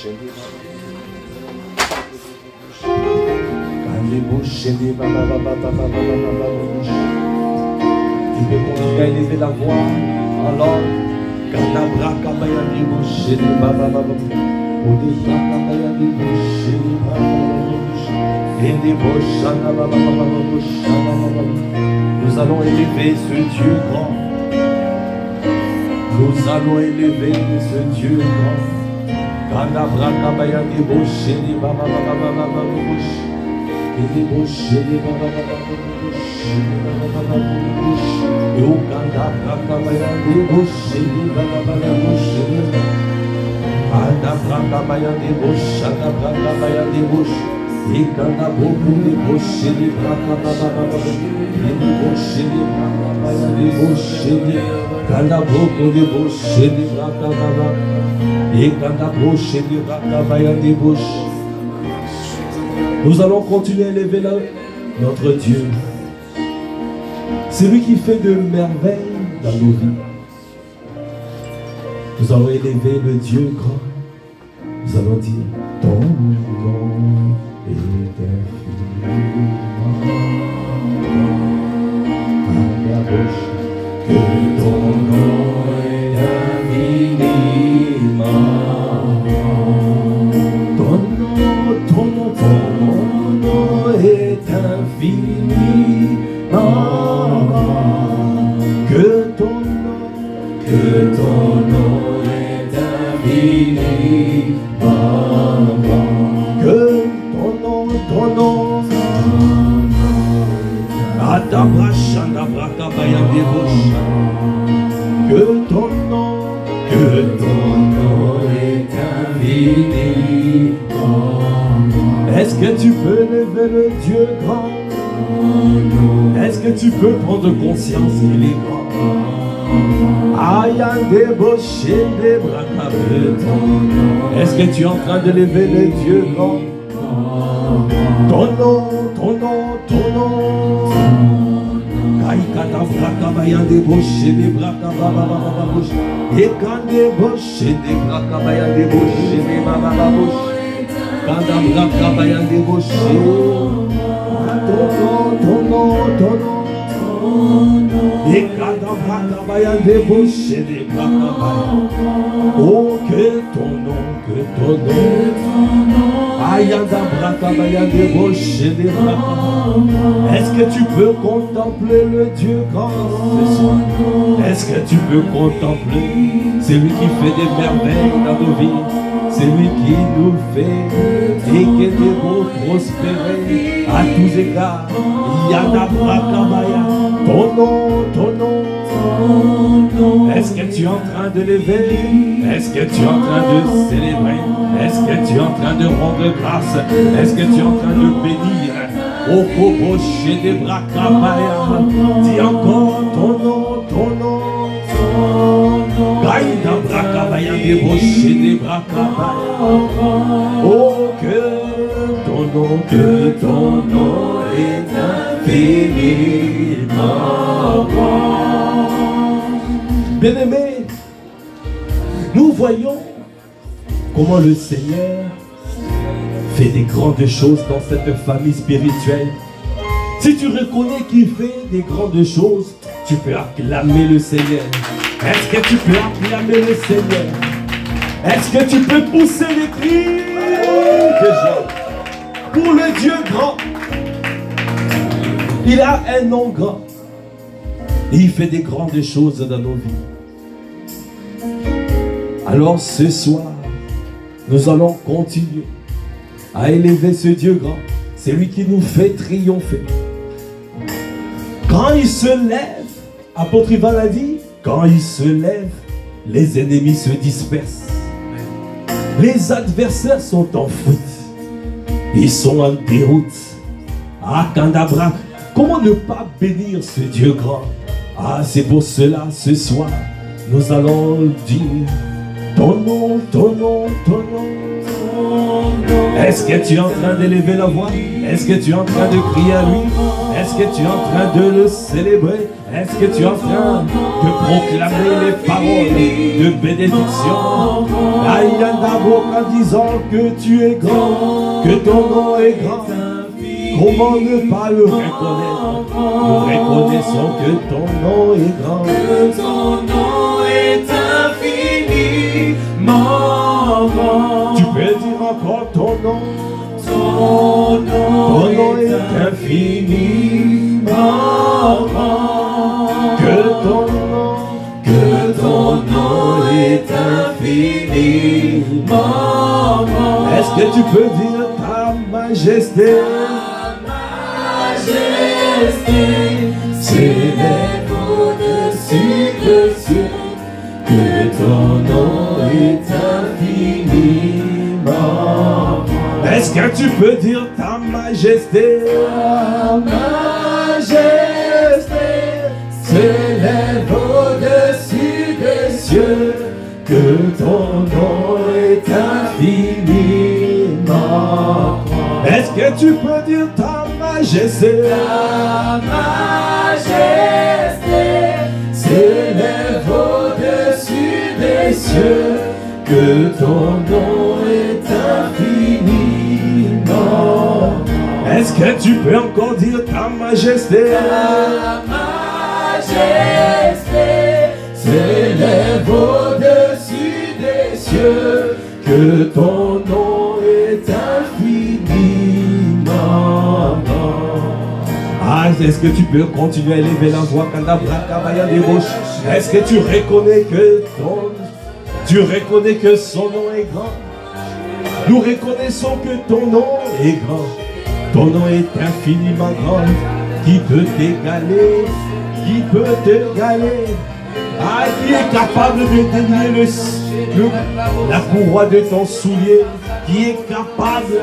Tu peux continuer à élever la voix. Alors, nous allons élever ce Dieu grand. Nous allons élever ce Dieu grand. Nous allons continuer à élever notre Dieu. C'est lui qui fait de merveilles dans nos vies. Nous allons élever le Dieu grand. Nous allons dire, ton nom est infiniment à la bouche. Que ton nom est infiniment. Ton nom est infiniment. Que ton nom est infiniment. Que ton nom que ton nom est infiniment. Est-ce que tu peux lever le Dieu grand? Est-ce que tu peux prendre conscience qu'il est grand? Est-ce que tu es en train de lever le Dieu grand? Ton nom, ton nom, ton nom. Oh, que ton nom, que ton nom. Est-ce que tu peux contempler le Dieu grand ce soir? Est-ce que tu peux contempler? C'est lui qui fait des merveilles dans nos vies. C'est lui qui nous fait et qui est beau prospérer à tous égards. Ton nom, ton nom. Est-ce que tu es en train de lever? Est-ce que tu es en train de célébrer? Est-ce que tu es en train de rendre grâce? Est-ce que tu es en train de bénir? Oh, Koboché des Brakabaya. Dis encore ton nom, ton nom. Gaïda Brakabaya des Boché des Brakabaya. Oh, que ton nom est infiniment. Bien-aimés, nous voyons comment le Seigneur fait des grandes choses dans cette famille spirituelle. Si tu reconnais qu'il fait des grandes choses, tu peux acclamer le Seigneur. Est-ce que tu peux acclamer le Seigneur? Est-ce que tu peux pousser les cris de joie pour le Dieu grand? Il a un nom grand. Et il fait des grandes choses dans nos vies. Alors ce soir, nous allons continuer à élever ce Dieu grand. C'est lui qui nous fait triompher. Quand il se lève, apôtre Ivan l'a dit, quand il se lève, les ennemis se dispersent. Les adversaires sont en fuite. Ils sont en déroute. Ah, Kandabra, comment ne pas bénir ce Dieu grand? Ah, c'est pour cela, ce soir, nous allons dire ton nom, ton nom, ton nom. Est-ce que tu es en train d'élever la voix? Est-ce que tu es en train de crier à lui? Est-ce que tu es en train de le célébrer? Est-ce que tu es en train de proclamer les paroles de bénédiction? En disant que tu es grand, que ton nom est grand. Comment ne pas le reconnaître? Nous reconnaissons que ton nom est grand. Que ton nom est infiniment grand. Tu peux dire encore ton nom. Ton nom est infiniment grand. Que ton nom est infiniment grand. Est-ce que tu peux dire ta majesté? S'élève au-dessus des cieux, que ton nom est infiniment grand. Est-ce que tu peux dire ta majesté? Ta majesté s'élève au-dessus des cieux, que ton nom est infiniment grand. Est-ce que tu peux dire ta majesté? Ta majesté s'élève au-dessus des cieux, que ton nom est infiniment. Est-ce que tu peux encore dire ta majesté? Ta majesté s'élève au-dessus des cieux, que ton nom est infiniment. Ah, est-ce que tu peux continuer à élever la voix? Est-ce que tu reconnais que son nom est grand? Nous reconnaissons que ton nom est grand. Ton nom est infiniment grand. Qui peut t'égaler? Qui peut t'égaler? Ah, qui est capable de délier la courroie de ton soulier? Qui est capable?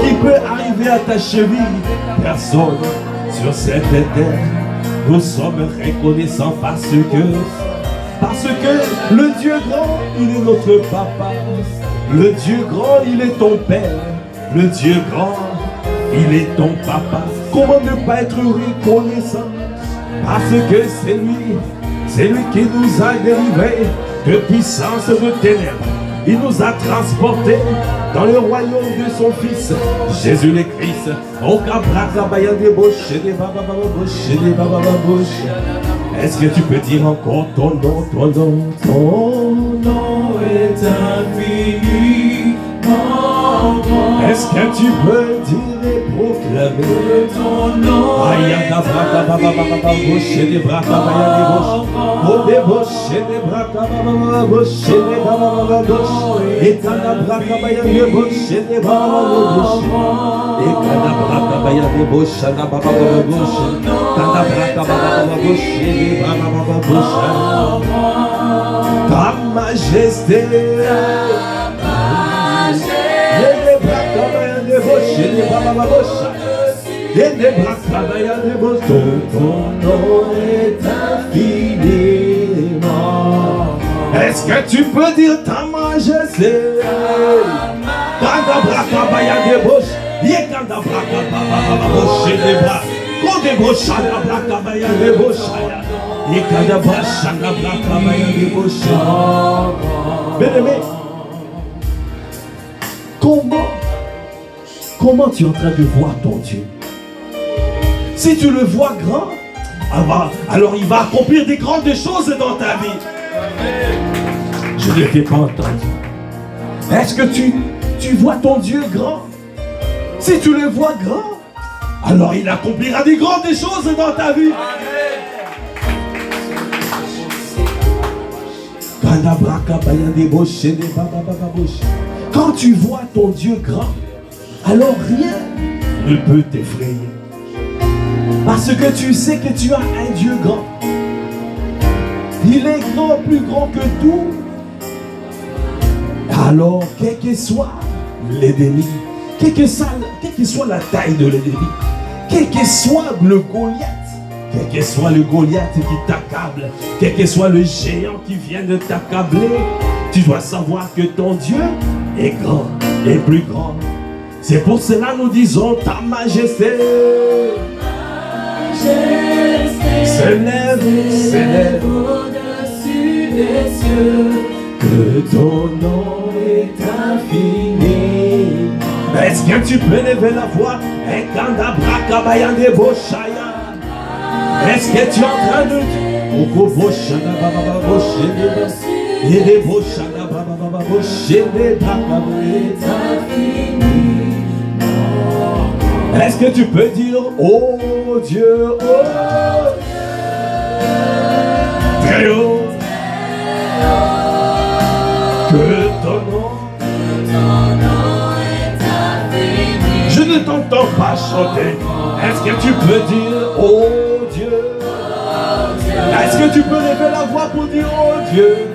Qui peut arriver à ta cheville? Personne sur cette terre. Nous sommes reconnaissants parce que le Dieu grand, il est notre papa. Le Dieu grand, il est ton père. Le Dieu grand, il est ton papa. Comment ne pas être reconnaissant? Parce que c'est lui qui nous a délivrés de puissance de ténèbres. Il nous a transportés dans le royaume de son Fils, Jésus le Christ. Est-ce que tu peux dire encore ton nom, ton nom? Ton nom est infiniment grand. Est-ce que tu peux dire et proclamer ton nom? Ta majesté, ton nom est infiniment. Est-ce que tu peux dire ta majesté? Bien-aimé, comment tu es en train de voir ton Dieu? Si tu le vois grand, alors il va accomplir des grandes choses dans ta vie. Je ne t'ai pas entendu. Est-ce que tu vois ton Dieu grand? Si tu le vois grand, alors il accomplira des grandes choses dans ta vie. Quand tu vois ton Dieu grand, alors rien ne peut t'effrayer. Parce que tu sais que tu as un Dieu grand. Il est grand, plus grand que tout. Alors, quel que soit l'ennemi, quelle que soit la taille de l'ennemi, quel que soit le Goliath, quel que soit le Goliath qui t'accable, quel que soit le géant qui vient de t'accabler, tu dois savoir que ton Dieu est grand et plus grand C'est pour cela nous disons ta majesté. S'élève au-dessus des cieux, que ton nom est infini. Est-ce que tu peux lever la voix? Est-ce que tu es en train de... Est-ce que tu peux dire, oh Dieu, oh très haut, que ton nom est infini. Je ne t'entends pas chanter. Est-ce que tu peux dire, oh Dieu? Est-ce que tu peux lever la voix pour dire, oh Dieu?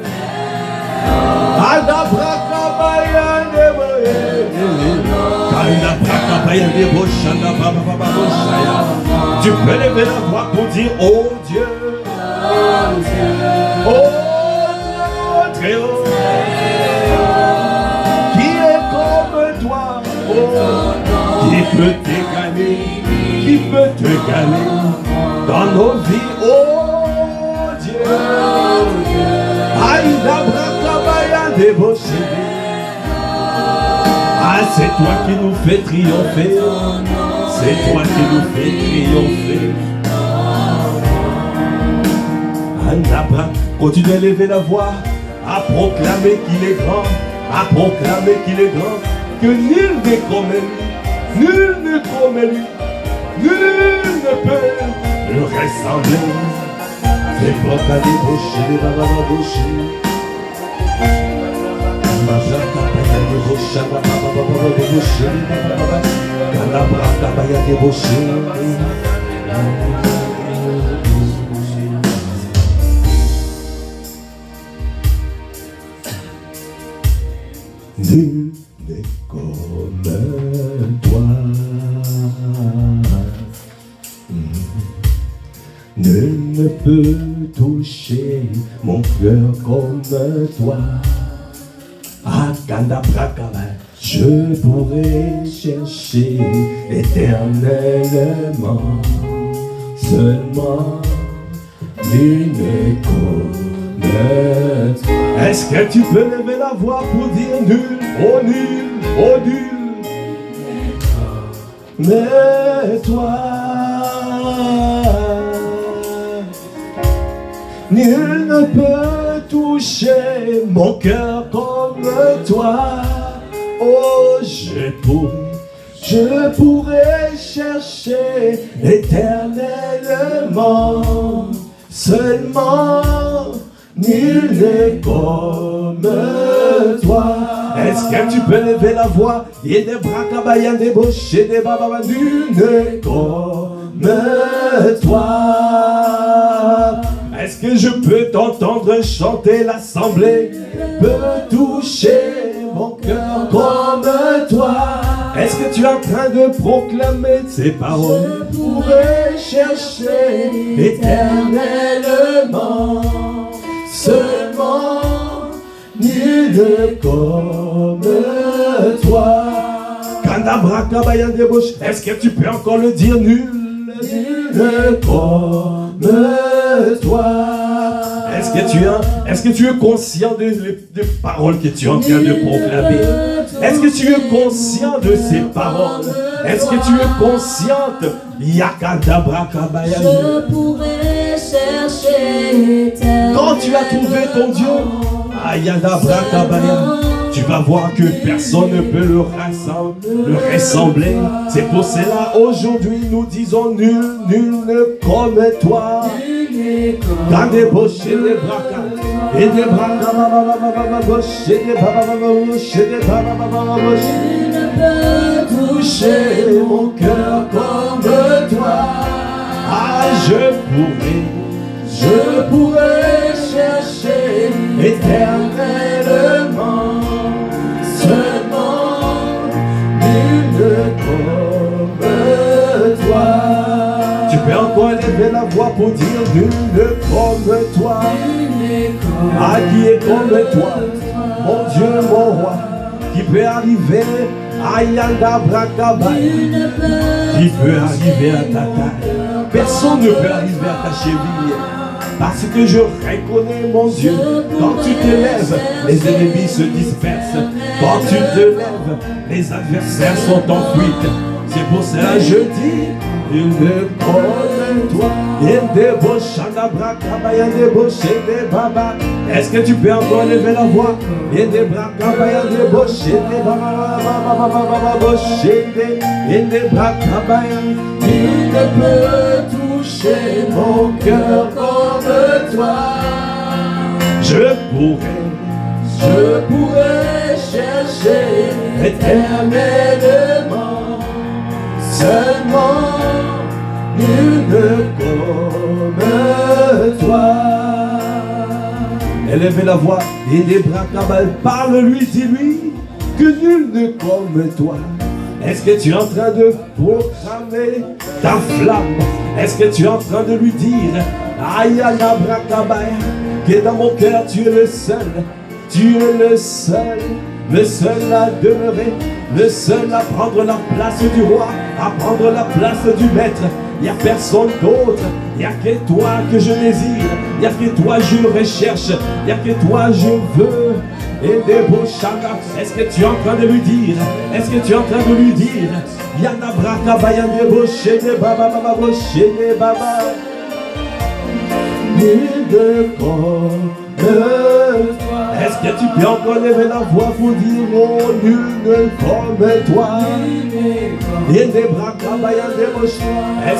Tu peux lever la voix pour dire, oh Dieu, oh très haut, qui est comme toi, oh, qui peut t'égaler, dans nos vies, oh Dieu. Ah, c'est toi qui nous fais triompher. C'est toi qui nous fais triompher. Continue à lever la voix, à proclamer qu'il est grand, à proclamer qu'il est grand, que nul n'est comme lui, nul n'est comme lui, nul ne peut le ressembler. C'est pour ta débauche, les babas bouchés. Nul n'est comme toi. Nul ne peut toucher mon cœur comme toi. Je pourrais chercher éternellement, seulement nul n'est comme toi. Est-ce que tu peux lever la voix pour dire nul, oh nul, oh nul? Mais toi, nul ne peut toucher mon cœur comme toi. Oh, je pourrais chercher éternellement, seulement nul n'est comme toi. Est-ce que tu peux lever la voix? Il y a des bras cabayan, des bouchées, des babas, nul n'est comme toi. Est-ce que je peux t'entendre chanter? L'assemblée peut toucher mon cœur comme toi. Est-ce que tu es en train de proclamer ces paroles? Je pourrais chercher éternellement, seulement nul comme toi. Est-ce que tu peux encore le dire? Nul comme toi. Est-ce que tu es conscient des paroles que tu es en train de proclamer? Est-ce que tu es conscient de ces paroles? Est-ce que tu es consciente? Je pourrais chercher quand tu as trouvé ton Dieu, tu vas voir que personne ne peut le ressembler. C'est pour cela aujourd'hui nous disons nul n'est comme toi. Dans des bouchées, des braca, et des braca, bouchées, des ne peut toucher mon cœur comme toi. Ah, je pourrais chercher éternellement, seulement nul comme toi. Tu peux encore élever la voix pour dire nul comme toi. Ah, qui est comme toi, mon Dieu, mon roi, qui peut arriver à Ayanda Brakabaya, qui peut arriver à ta taille. Personne ne peut arriver à ta cheville. Parce que je reconnais, mon Dieu, quand tu te lèves, les ennemis se dispersent. Quand tu te lèves, les adversaires sont en fuite. C'est pour cela que je dis, il ne comme toi. Est-ce que tu peux encore lever la voix? Il ne peut toucher mon cœur comme toi. Je pourrais chercher éternellement. Seulement nul comme toi. Élevez la voix et des bras cabal. Parle-lui, dis-lui que nul ne comme toi. Est-ce que tu es en train de proclamer ta flamme? Est-ce que tu es en train de lui dire Ayana Brakabaya, que dans mon cœur tu es le seul à demeurer, le seul à prendre la place du roi, à prendre la place du maître. Il n'y a personne d'autre, il n'y a que toi que je désire, il n'y a que toi je recherche, il n'y a que toi je veux. Et des beaux chagas, est-ce que tu es en train de lui dire, est-ce que tu es en train de lui dire Yana Brakabaya, des beaux chénes, baba, baba, beaux chénes, baba. Nul de est-ce que tu peux encore lever la voix pour dire oh, nul ne comme toi? Est-ce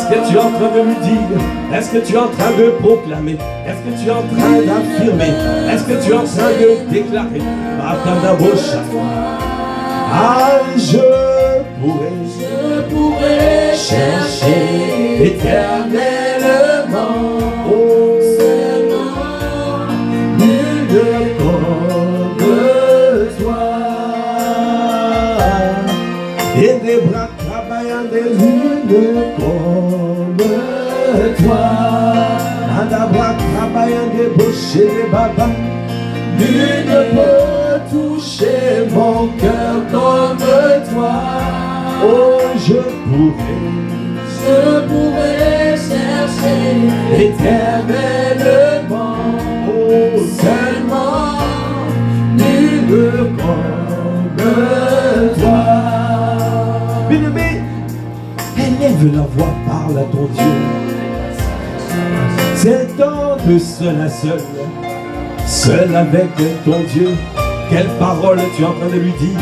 que tu es en train de lui dire? Est-ce que tu es en train de proclamer? Est-ce que tu es en train d'affirmer? Est-ce que tu es en train de déclarer? Ah, je pourrais chercher éternellement. Oh, et des bras travaillant des lunes comme toi. Un bras travaillant des bouches et des babas. Nul ne peut toucher mon cœur comme toi. Oh, je pourrais chercher éternellement. Oh, seulement nul comme toi. Bien-aimé, élève la voix, parle à ton Dieu. C'est temps de seul à seul, seul avec ton Dieu. Quelle parole tu es en train de lui dire?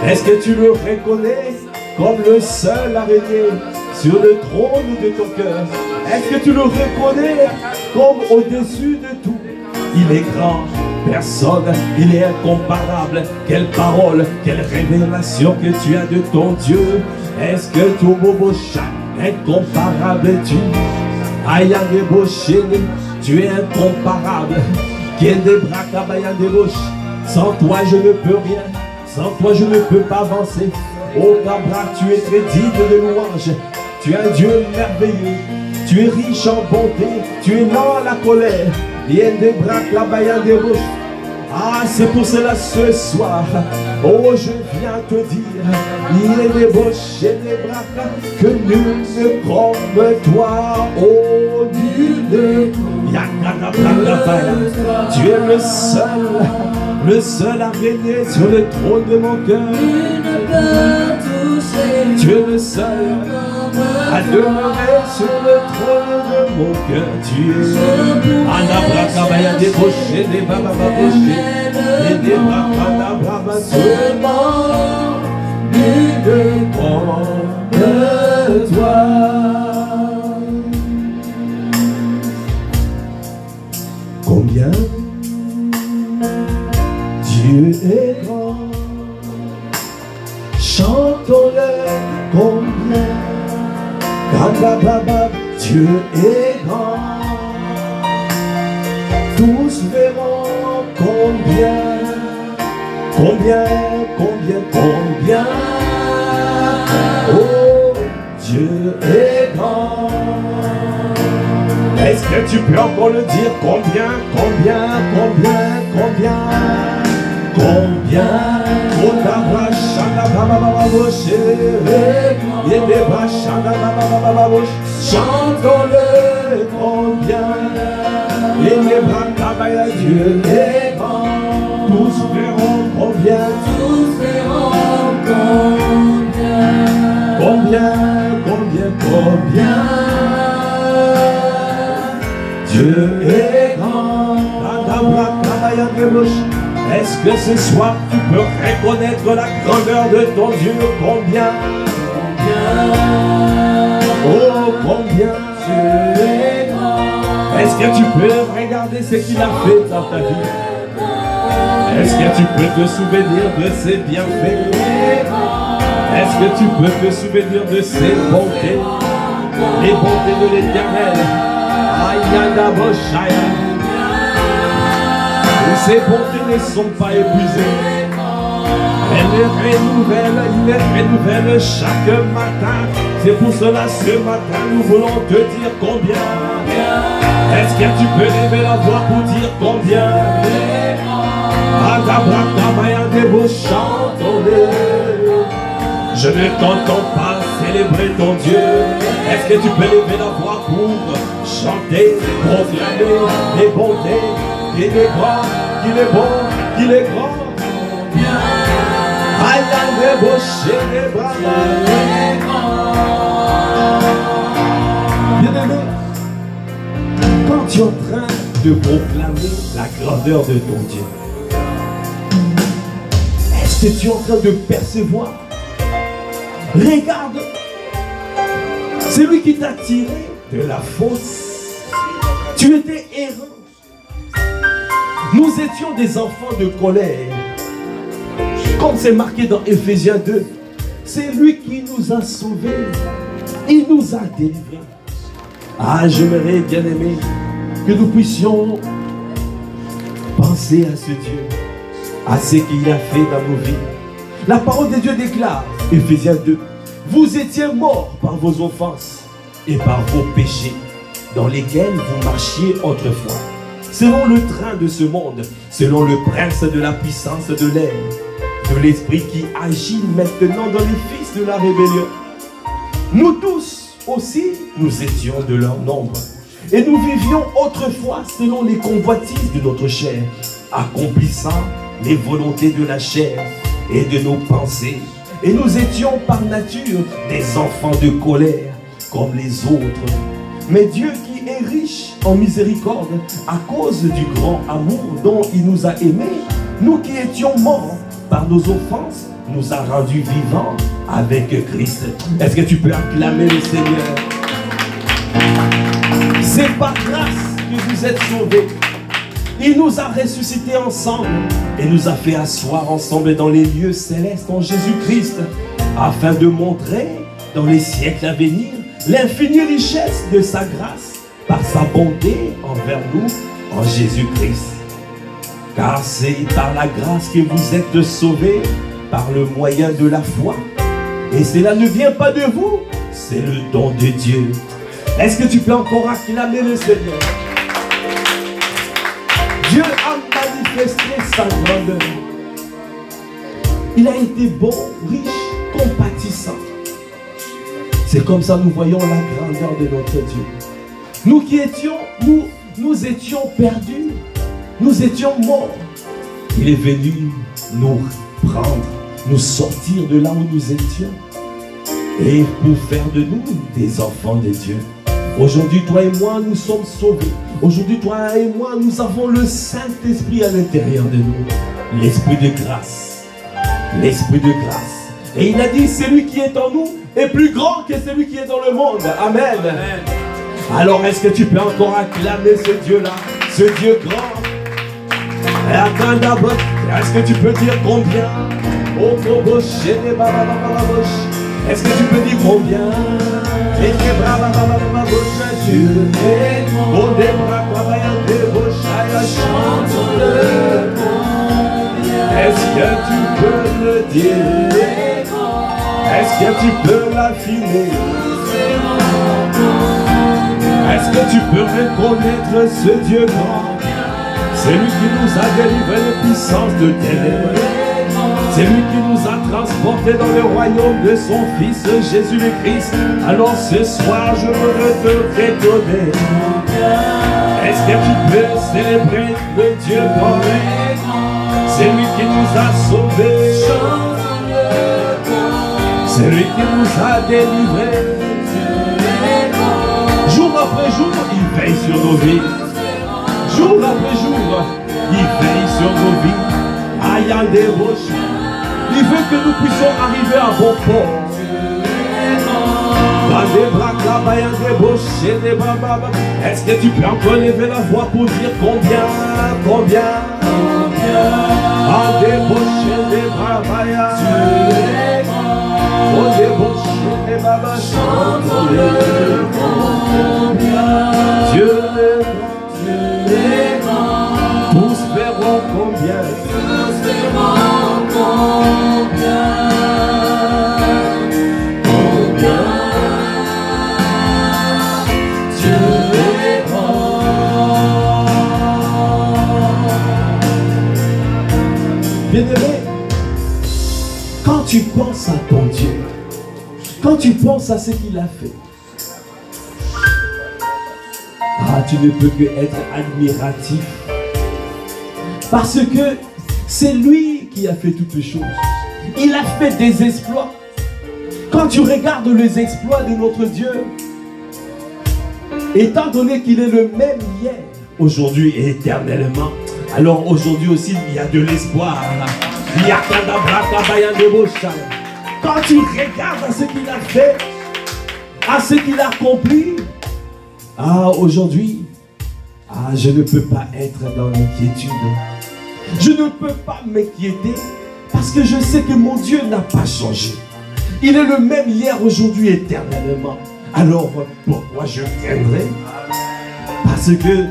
Est-ce que tu le reconnais comme le seul à régner sur le trône de ton cœur? Est-ce que tu le reconnais comme au-dessus de tout? Il est grand, personne, il est incomparable. Quelle parole, quelle révélation que tu as de ton Dieu. Est-ce que ton bobo chat incomparable tu? Aïe, tu es incomparable. Qui est des bras cabaya de bouche? Sans toi je ne peux rien, sans toi je ne peux pas avancer. Oh Cabra, tu es très digne de louange. Tu es un Dieu merveilleux, tu es riche en bonté, tu es lent à la colère. Il y a des bras cabaya de bouche. Ah, c'est pour cela ce soir, oh je viens te dire, il est des bouches et des bras que nul ne comme toi, oh nul ne tu es le seul à régner sur le trône de mon cœur. Tu es le seul à demeurer sur le trône de mon cœur. Tu es Anabrakabaya débauché, des babababouchés, et des brakadababa seulement nul comme toi. Combien Dieu est grand, chantons-le combien. Baba, Dieu est grand, tous verront combien, combien, combien, combien. Oh, Dieu est grand. Est-ce que tu peux encore le dire? Combien, combien, combien, combien? combien, chantons-le combien, et les bras travaillent à Dieu est grand, tous verront combien, combien, Dieu est grand. Est-ce que ce soir tu peux reconnaître la grandeur de ton Dieu? Combien, oh combien Dieu est grand. Est-ce que tu peux regarder ce qu'il a fait dans ta vie? Est-ce que tu peux te souvenir de ses bienfaits? Est-ce que tu peux te souvenir de ses bontés? Les bontés de l'Éternel. Ces bontés ne sont pas épuisées. Elles les renouvellent chaque matin. C'est pour cela ce matin nous voulons te dire combien. Est-ce que tu peux lever la voix pour dire combien? Je ne t'entends pas célébrer ton Dieu. Est-ce que tu peux lever la voix pour chanter, proclamer les bontés? Qu'il est grand, qu'il est bon, qu'il est grand. Aïe, débauché les bras. Bien-aimé, quand tu es en train de proclamer la grandeur de ton Dieu, est-ce que tu es en train de percevoir? Regarde, c'est lui qui t'a tiré de la fosse. Tu étais errant. Nous étions des enfants de colère. Comme c'est marqué dans Éphésiens 2, c'est lui qui nous a sauvés. Il nous a délivrés. Ah, j'aimerais bien aimer que nous puissions penser à ce Dieu, à ce qu'il a fait dans nos vies. La parole de Dieu déclare, Éphésiens 2, vous étiez morts par vos offenses et par vos péchés, dans lesquels vous marchiez autrefois, selon le train de ce monde, selon le prince de la puissance de l'air, de l'esprit qui agit maintenant dans les fils de la rébellion. Nous tous aussi, nous étions de leur nombre, et nous vivions autrefois selon les convoitises de notre chair, accomplissant les volontés de la chair et de nos pensées. Et nous étions par nature des enfants de colère, comme les autres. Mais Dieu qui est riche en miséricorde, à cause du grand amour dont il nous a aimés, nous qui étions morts par nos offenses, nous a rendus vivants avec Christ. Est-ce que tu peux acclamer le Seigneur? C'est par grâce que vous êtes sauvés. Il nous a ressuscités ensemble et nous a fait asseoir ensemble dans les lieux célestes en Jésus-Christ, afin de montrer dans les siècles à venir l'infinie richesse de sa grâce par sa bonté envers nous en Jésus-Christ. Car c'est par la grâce que vous êtes sauvés par le moyen de la foi. Et cela ne vient pas de vous, c'est le don de Dieu. Est-ce que tu peux encore acclamer le Seigneur? Dieu a manifesté sa grandeur. Il a été bon, riche, compatissant. C'est comme ça que nous voyons la grandeur de notre Dieu. Nous qui étions, nous étions perdus. Nous étions morts. Il est venu nous prendre, nous sortir de là où nous étions. Et pour faire de nous des enfants de Dieu. Aujourd'hui, toi et moi, nous sommes sauvés. Aujourd'hui, toi et moi, nous avons le Saint-Esprit à l'intérieur de nous. L'Esprit de grâce. L'Esprit de grâce. Et il a dit, celui qui est en nous est plus grand que celui qui est dans le monde. Amen. Amen. Alors, est-ce que tu peux encore acclamer ce Dieu-là? Ce Dieu grand. Est-ce que tu peux dire combien? Est-ce que tu peux dire combien? Est-ce que tu peux le dire? Est-ce que tu peux l'affiner? Est-ce que tu peux reconnaître ce Dieu grand? C'est lui qui nous a délivrés de puissance de ténèbres. C'est lui qui nous a transportés dans le royaume de son Fils Jésus le Christ. Alors ce soir je veux te redonner. Est-ce que tu peux célébrer le Dieu grand? C'est lui qui nous a sauvés. C'est lui qui nous a délivrés. Jour après jour, il veille sur nos vies. Jour après jour, il veille sur nos vies. Aïe, des roches. Il veut que nous puissions arriver à bon port. Est-ce que tu peux encore lever la voix pour dire combien? Dieu est grand. Tous verront combien. Bien-aimé, quand tu penses à ton Dieu, quand tu penses à ce qu'il a fait, tu ne peux que être admiratif. Parce que c'est lui qui a fait toutes les choses. Il a fait des exploits. Quand tu regardes les exploits de notre Dieu, étant donné qu'il est le même hier, aujourd'hui et éternellement, alors aujourd'hui aussi il y a de l'espoir. Quand tu regardes à ce qu'il a fait, à ce qu'il a accompli, aujourd'hui, je ne peux pas être dans l'inquiétude. Je ne peux pas m'inquiéter parce que je sais que mon Dieu n'a pas changé. Il est le même hier, aujourd'hui, éternellement. Alors, pourquoi je craindrais? Parce que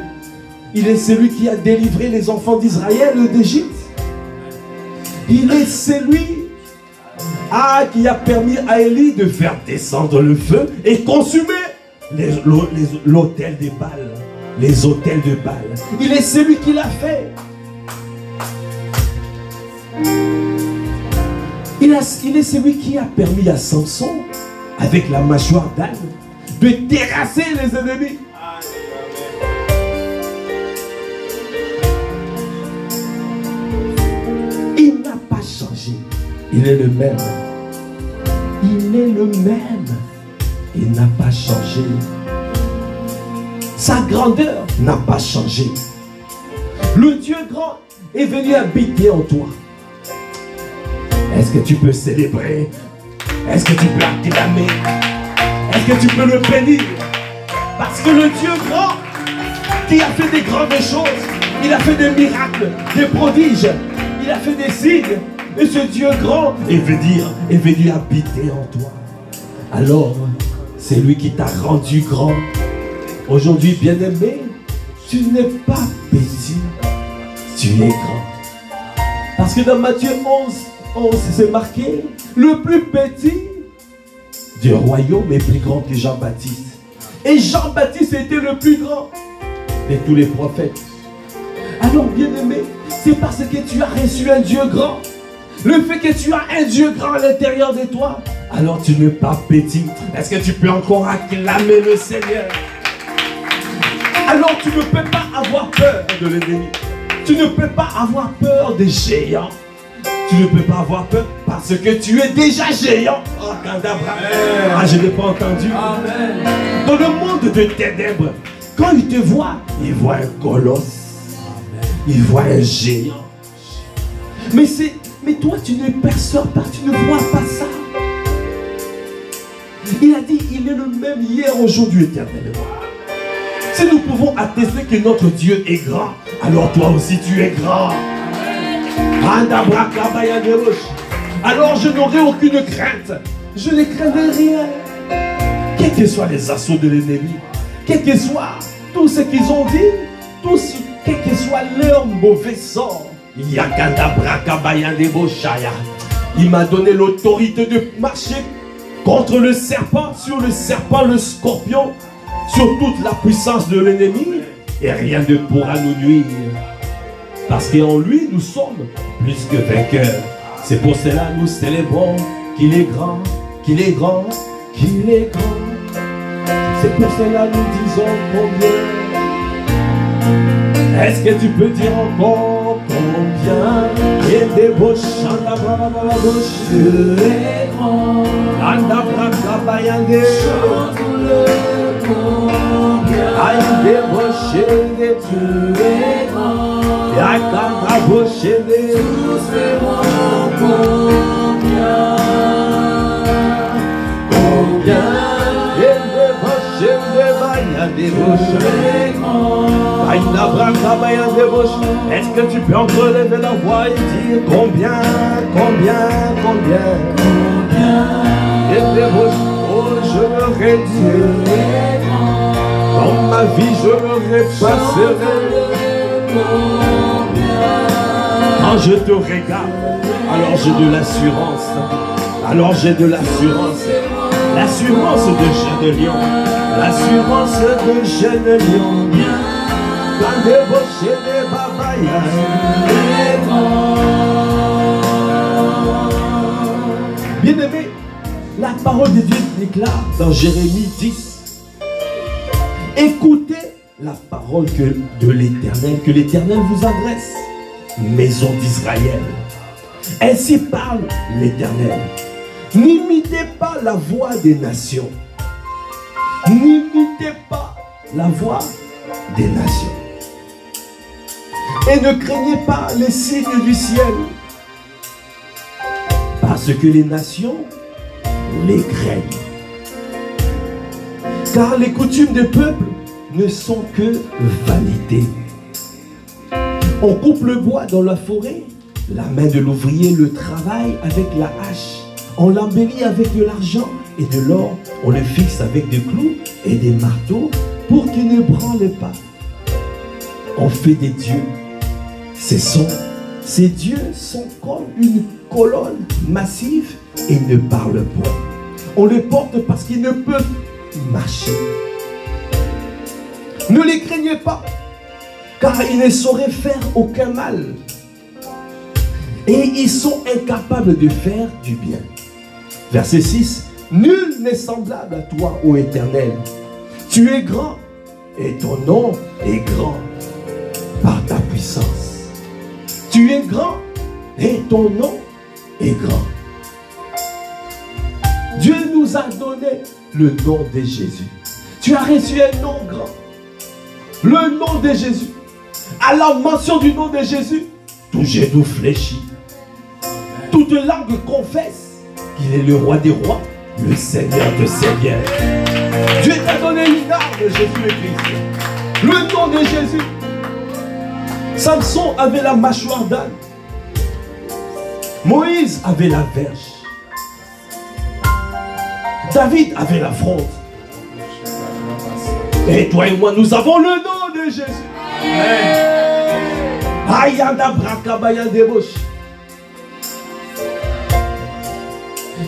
il est celui qui a délivré les enfants d'Israël d'Égypte. Il est celui qui a permis à Élie de faire descendre le feu et consumer l'autel des Baals. Les autels de Baal. Il est celui qui l'a fait. Il est celui qui a permis à Samson, avec la mâchoire d'âne, de terrasser les ennemis. Il n'a pas changé. Il est le même. Il est le même. Il n'a pas changé. Sa grandeur n'a pas changé. Le Dieu grand est venu habiter en toi. Est-ce que tu peux célébrer? Est-ce que tu peux acclamer? Est-ce que tu peux le bénir? Parce que le Dieu grand qui a fait des grandes choses, il a fait des miracles, des prodiges, il a fait des signes. Et ce Dieu grand est venu habiter en toi. Alors, c'est lui qui t'a rendu grand. Aujourd'hui, bien-aimé, tu n'es pas petit, tu es grand. Parce que dans Matthieu 11, c'est marqué, le plus petit du royaume est plus grand que Jean-Baptiste. Et Jean-Baptiste était le plus grand de tous les prophètes. Alors, bien-aimé, c'est parce que tu as reçu un Dieu grand. Le fait que tu as un Dieu grand à l'intérieur de toi, alors tu n'es pas petit. Est-ce que tu peux encore acclamer le Seigneur? Alors tu ne peux pas avoir peur de l'ennemi. Tu ne peux pas avoir peur des géants. Tu ne peux pas avoir peur parce que tu es déjà géant. Oh, je n'ai pas entendu. Amen. Dans le monde de ténèbres, quand il te voit, il voit un colosse. Amen. Il voit un géant. Mais toi, tu ne perçois pas, tu ne vois pas ça. Il a dit, il est le même hier, aujourd'hui, éternellement. Si nous pouvons attester que notre Dieu est grand, alors toi aussi tu es grand. Alors je n'aurai aucune crainte. Je ne craindrai rien. Quels que soient les assauts de l'ennemi, quel que soit tout ce qu'ils ont dit, quel que soit leur mauvais sort, il m'a donné l'autorité de marcher contre le serpent, sur le serpent, le scorpion, sur toute la puissance de l'ennemi, et rien ne pourra nous nuire. Parce qu'en lui, nous sommes plus que vainqueurs. C'est pour cela nous célébrons qu'il est grand, qu'il est grand, qu'il est grand. C'est pour cela nous disons combien. Est-ce que tu peux dire encore combien? Et des bouches, chante la bouche. Dieu est grand. Chante-le combien. Dieu est grand. Tous verront combien. Combien. Est-ce que tu peux encore lever la voix et dire combien, combien, combien? Et des bouches, oh je l'aurais dit. Dans ma vie je l'aurais passé. Quand je te regarde, alors j'ai de l'assurance. Alors j'ai de l'assurance. L'assurance de jeune lion. L'assurance de jeune lion. Quand débauché des babayas. Bien-aimé, la parole de Dieu déclare dans Jérémie 10. Écoutez la parole de l'Éternel, que l'Éternel vous adresse, maison d'Israël. Ainsi parle l'Éternel. N'imitez pas la voix des nations. N'imitez pas la voix des nations. Et ne craignez pas les signes du ciel. Parce que les nations les craignent. Car les coutumes des peuples ne sont que vanité. On coupe le bois dans la forêt. La main de l'ouvrier le travaille avec la hache. On l'embellit avec de l'argent et de l'or. On le fixe avec des clous et des marteaux pour qu'il ne branle pas. On fait des dieux. Ces dieux sont comme une colonne massive et ne parlent point. On les porte parce qu'ils ne peuvent marcher. Ne les craignez pas, car ils ne sauraient faire aucun mal. Et ils sont incapables de faire du bien. Verset 6. Nul n'est semblable à toi, ô Éternel. Tu es grand, et ton nom est grand par ta puissance. Tu es grand, et ton nom est grand. Dieu nous a donné le nom de Jésus. Tu as reçu un nom grand. Le nom de Jésus. À la mention du nom de Jésus, tout genou fléchit. Toute langue confesse qu'il est le roi des rois, le Seigneur de seigneurs. Dieu t'a donné une arme, Jésus-Christ. Le nom de Jésus. Samson avait la mâchoire d'âne. Moïse avait la verge. David avait la fronde. Et toi et moi, nous avons le nom de Jésus. Ayanda brakabaya deboche.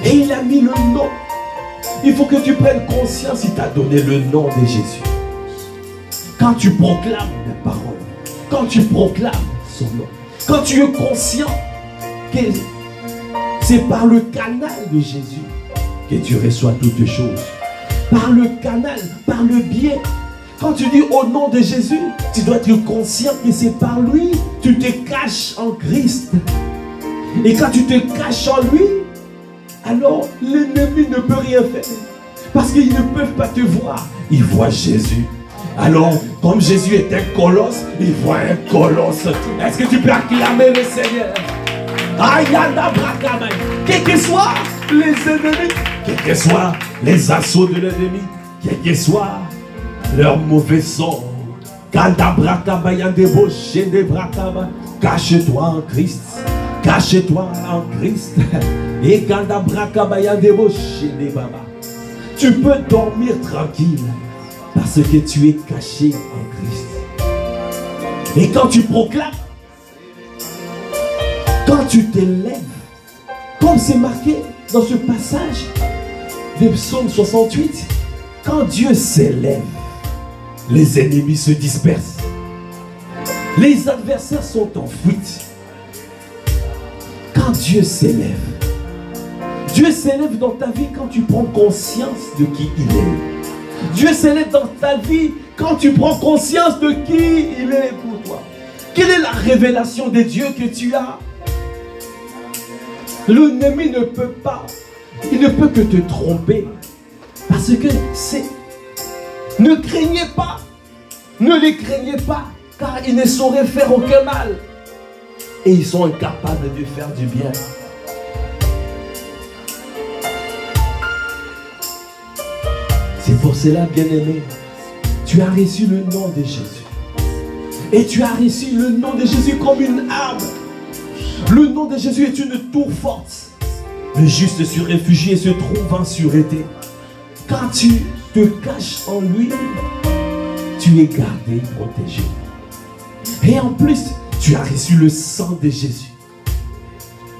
Et il a mis le nom. Il faut que tu prennes conscience, il t'a donné le nom de Jésus. Quand tu proclames la parole, quand tu proclames son nom, quand tu es conscient que c'est par le canal de Jésus que tu reçois toutes choses. Par le canal, par le biais. Quand tu dis au nom de Jésus, tu dois être conscient que c'est par lui, tu te caches en Christ. Et quand tu te caches en lui, alors l'ennemi ne peut rien faire. Parce qu'ils ne peuvent pas te voir. Ils voient Jésus. Alors, comme Jésus est un colosse, ils voient un colosse. Est-ce que tu peux acclamer le Seigneur? Quels que soient les ennemis, quels que soient les assauts de l'ennemi, quel que soit leur mauvais son, cache-toi en Christ. Cache-toi en Christ. Et tu peux dormir tranquille parce que tu es caché en Christ. Et quand tu proclames, quand tu t'élèves, comme c'est marqué dans ce passage de Psaume 68, quand Dieu s'élève, les ennemis se dispersent. Les adversaires sont en fuite. Quand Dieu s'élève dans ta vie quand tu prends conscience de qui il est. Dieu s'élève dans ta vie quand tu prends conscience de qui il est pour toi. Quelle est la révélation de Dieu que tu as? L'ennemi ne peut pas, il ne peut que te tromper. Parce que c'est... Ne craignez pas, ne les craignez pas, car ils ne sauraient faire aucun mal. Et ils sont incapables de faire du bien. C'est pour cela, bien-aimé, tu as reçu le nom de Jésus. Et tu as reçu le nom de Jésus comme une arme. Le nom de Jésus est une tour forte. Le juste se réfugie et se trouve en sûreté. Quand tu te caches en lui, tu es gardé, protégé. Et en plus, tu as reçu le sang de Jésus.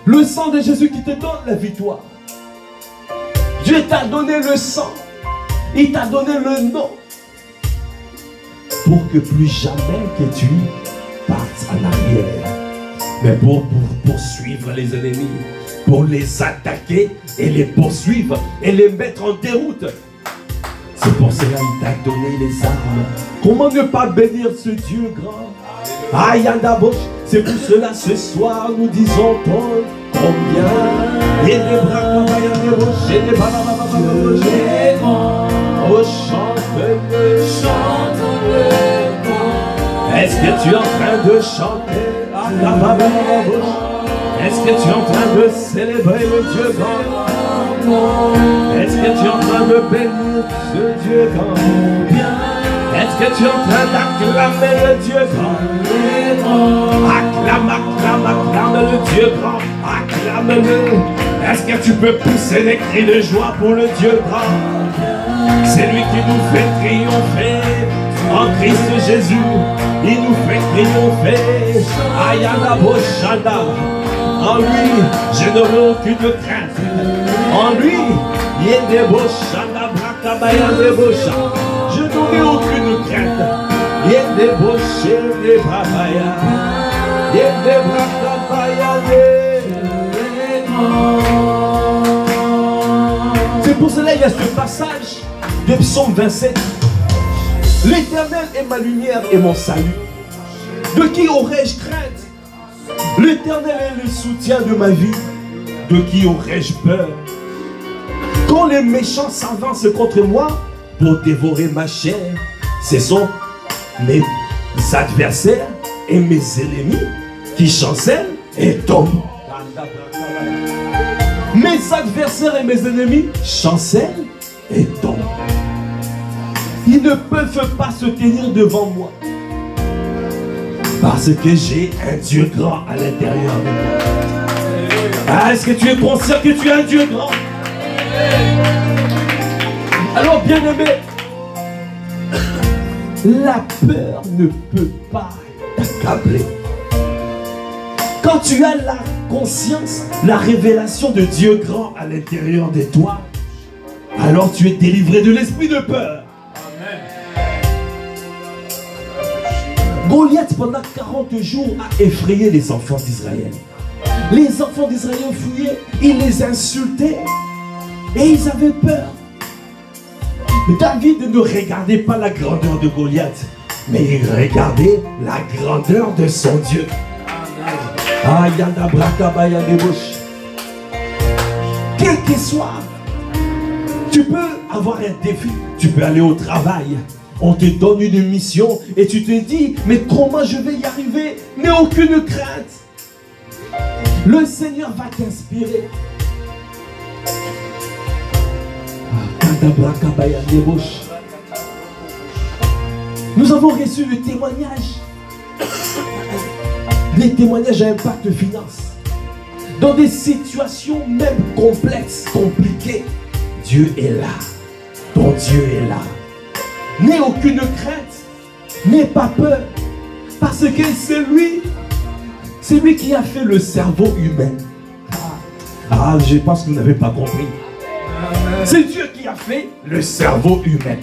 Le sang de Jésus qui te donne la victoire. Dieu t'a donné le sang. Il t'a donné le nom. Pour que plus jamais que tu partes en arrière. Mais pour poursuivre les ennemis. Pour les attaquer et les poursuivre et les mettre en déroute. C'est pour cela qu'il t'a donné les armes. Comment ne pas bénir ce Dieu grand? Ayandabos, c'est pour cela ce soir nous disons combien. Et les bras comme Ayandabos, et les bras. Oh, chante-le, chante-le. Est-ce que tu es en train de chanter? Est-ce que tu es en train de célébrer le Dieu grand? Est-ce que tu es en train de bénir ce Dieu grand? Est-ce que tu es en train d'acclamer le Dieu grand? Acclame, acclame, acclame le Dieu grand. Acclame-le. Est-ce que tu peux pousser des cris de joie pour le Dieu grand? C'est lui qui nous fait triompher en Christ Jésus. Il nous fait triompher. Ayana Boshanda. En lui, je n'aurai aucune crainte. En lui, Yende Boshanda Brakabaya de Bosha. Je n'aurai aucune crainte. Yende Boshe de Brakabaya. Yende Brakabaya de. C'est pour cela qu'il y a ce passage de Psaume 27. L'Éternel est ma lumière et mon salut. De qui aurais-je crainte? L'Éternel est le soutien de ma vie. De qui aurais-je peur? Quand les méchants s'avancent contre moi pour dévorer ma chair, ce sont mes adversaires et mes ennemis qui chancellent et tombent. Mes adversaires et mes ennemis chancellent et tombent. Ils ne peuvent pas se tenir devant moi. Parce que j'ai un Dieu grand à l'intérieur de moi. Ah, est-ce que tu es conscient que tu es un Dieu grand? Alors, bien-aimé, la peur ne peut pas t'accabler. Quand tu as la conscience, la révélation de Dieu grand à l'intérieur de toi, alors tu es délivré de l'esprit de peur. Goliath, pendant 40 jours, a effrayé les enfants d'Israël. Les enfants d'Israël fuyaient, il les insultait et ils avaient peur. David ne regardait pas la grandeur de Goliath, mais il regardait la grandeur de son Dieu. Quel que soit, tu peux avoir un défi, tu peux aller au travail. On te donne une mission et tu te dis, mais comment je vais y arriver? N'aie aucune crainte. Le Seigneur va t'inspirer. Nous avons reçu le témoignage. Les témoignages à impact finance. Dans des situations même complexes, compliquées, Dieu est là. Ton Dieu est là. N'aie aucune crainte, n'aie pas peur, parce que c'est lui qui a fait le cerveau humain. Ah, je pense que vous n'avez pas compris. C'est Dieu qui a fait le cerveau humain.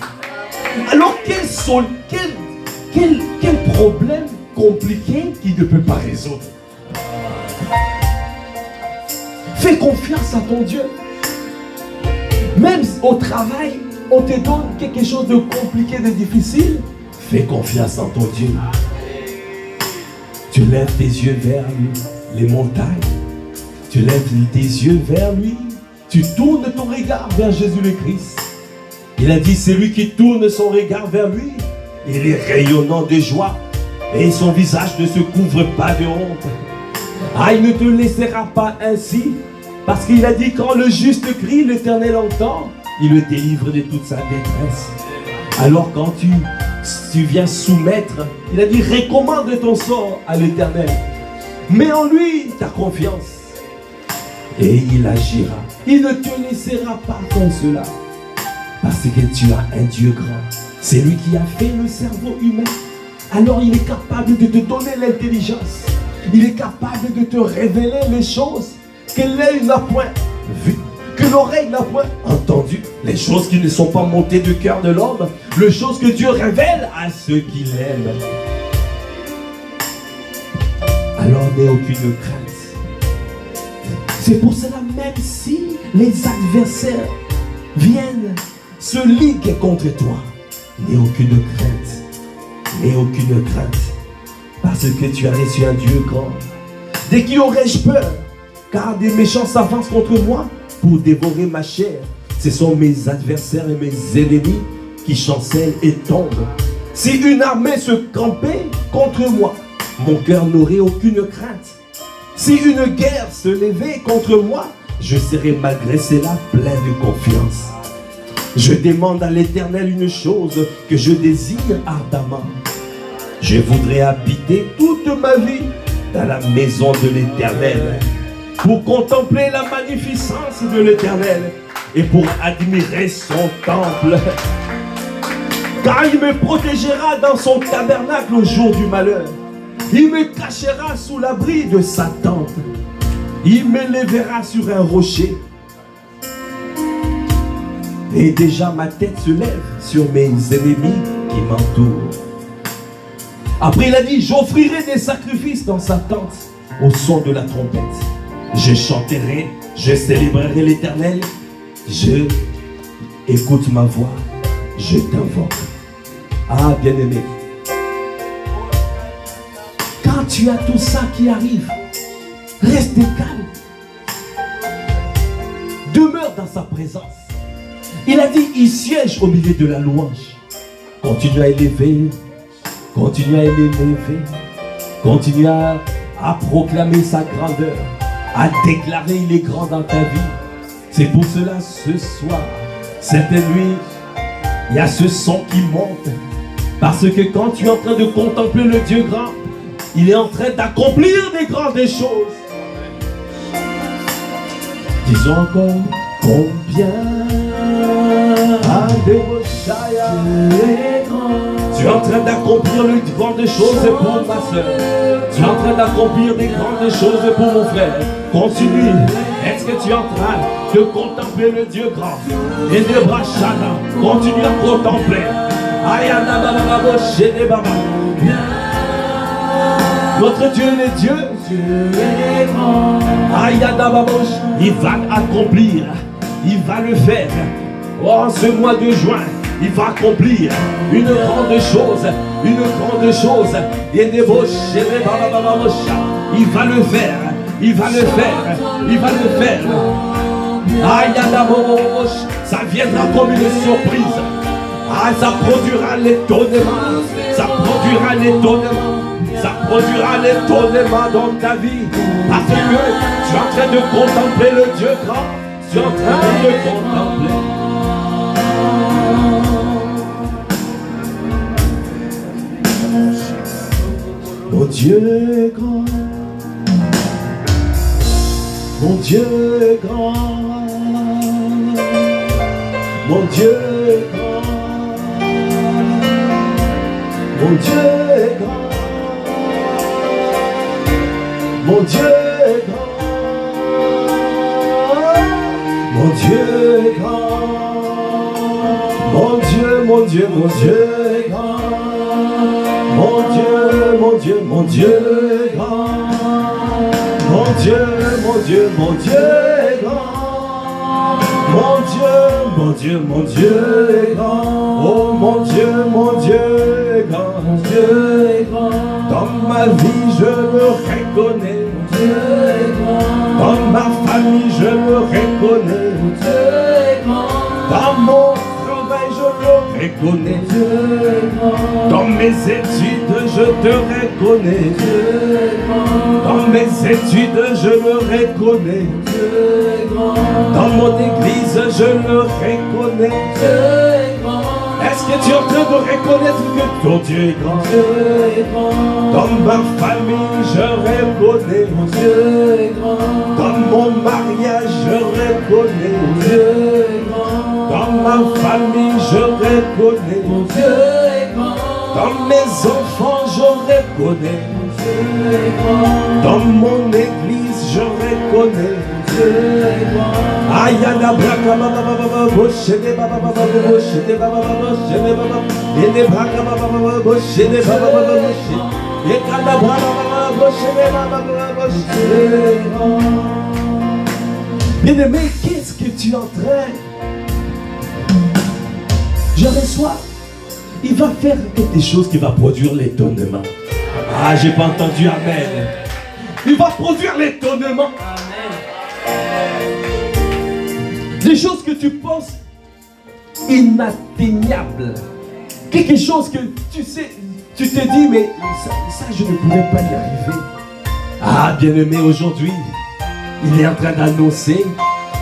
Alors quel problème compliqué qu'il ne peut pas résoudre. Fais confiance à ton Dieu. Même au travail, on te donne quelque chose de compliqué, de difficile. Fais confiance en ton Dieu. Tu lèves tes yeux vers lui, les montagnes. Tu lèves tes yeux vers lui. Tu tournes ton regard vers Jésus le Christ. Il a dit, c'est lui qui tourne son regard vers lui. Il est rayonnant de joie. Et son visage ne se couvre pas de honte. Ah, il ne te laissera pas ainsi. Parce qu'il a dit, quand le juste crie, l'Éternel entend. Il le délivre de toute sa détresse. Alors quand tu viens soumettre, il a dit, recommande ton sort à l'Éternel. Mets en lui ta confiance. Et il agira. Il ne te laissera pas comme cela. Parce que tu as un Dieu grand. C'est lui qui a fait le cerveau humain. Alors il est capable de te donner l'intelligence. Il est capable de te révéler les choses que l'œil n'a point vues, que l'oreille n'a point entendues. Les choses qui ne sont pas montées du cœur de l'homme. Les choses que Dieu révèle à ceux qui l'aiment. Alors n'aie aucune crainte. C'est pour cela, même si les adversaires viennent se liguer contre toi, n'aie aucune crainte. N'aie aucune crainte. Parce que tu as reçu un Dieu grand. De qui aurais-je peur? Car des méchants s'avancent contre moi pour dévorer ma chair. Ce sont mes adversaires et mes ennemis qui chancellent et tombent. Si une armée se campait contre moi, mon cœur n'aurait aucune crainte. Si une guerre se levait contre moi, je serais malgré cela plein de confiance. Je demande à l'Éternel une chose que je désire ardemment. Je voudrais habiter toute ma vie dans la maison de l'Éternel, pour contempler la magnificence de l'Éternel et pour admirer son temple. Car il me protégera dans son tabernacle au jour du malheur. Il me cachera sous l'abri de sa tente. Il me lèvera sur un rocher. Et déjà ma tête se lève sur mes ennemis qui m'entourent. Après il a dit, j'offrirai des sacrifices dans sa tente au son de la trompette. Je chanterai, je célébrerai l'Éternel. Je écoute ma voix, je t'invoque. Ah, bien-aimé, quand tu as tout ça qui arrive, reste calme. Demeure dans sa présence. Il a dit, il siège au milieu de la louange. Continue à élever, continue à élever, continue à proclamer sa grandeur, à déclarer il est grand dans ta vie. C'est pour cela ce soir, cette nuit, il y a ce son qui monte. Parce que quand tu es en train de contempler le Dieu grand, il est en train d'accomplir des grandes choses. Disons encore combien tu es en train d'accomplir de grandes choses pour ma soeur. Tu es en train d'accomplir des grandes choses pour mon frère. Continue. Est-ce que tu es en train de contempler le Dieu grand? Et de Brachana, continue à contempler. Notre Dieu est Dieu. Il va accomplir. Il va le faire. Oh, ce mois de juin, il va accomplir une grande chose. Une grande chose. Il va le faire. Il va le faire. Il va le faire. Ça viendra comme une surprise. Ah, ça produira l'étonnement. Ça produira l'étonnement. Ça produira l'étonnement dans ta vie. Parce que tu es en train de contempler le Dieu grand. Tu es en train de contempler. Mon Dieu est grand. Mon Dieu est grand. Mon Dieu est grand. Mon Dieu est grand. Mon Dieu est grand. Mon Dieu est grand. Mon Dieu, mon Dieu, mon Dieu est grand. Mon Dieu, mon Dieu, mon Dieu est grand. Mon Dieu, mon Dieu, mon Dieu est grand. Mon Dieu, mon Dieu, mon Dieu est grand. Oh mon Dieu est grand. Mon Dieu est grand. Dans ma vie, je me reconnais. Mon Dieu est grand. Dans ma famille, je me reconnais. Mon Dieu est grand. Dans mon travail, je le reconnais. Mon Dieu est grand. Dans mes études, je te reconnais. Mon Dieu est grand. Dans mes études, je me reconnais. Mon Dieu est grand. Dans mon église, je le reconnais. Mon Dieu est grand. Est-ce que tu es en train de reconnaître que ton Dieu est grand? Mon Dieu est grand. Dans ma famille, je reconnais. Mon Dieu est grand. Dans mon mariage, je reconnais. Mon Dieu est grand. Dans ma famille, je reconnais. Mon Dieu est grand. Dans mes enfants, je reconnais. Mon Dieu est grand. Dans mon église, je reconnais. Mon Dieu est grand. Ayana braka baba baba boshede baba baba boshede baba baba boshede baba ene braka baba baba boshede baba baba boshede ekanda braka baba boshede baba baba boshede. Bien-aimé, qu'est-ce que tu es en train? Je reçois. Il va faire quelque chose qui va produire l'étonnement. Ah, j'ai pas entendu amen. Il va produire l'étonnement. Des choses que tu penses inatteignables. Quelque chose que tu sais, tu te dis, mais ça je ne pourrais pas y arriver. Ah, bien-aimé, aujourd'hui, il est en train d'annoncer,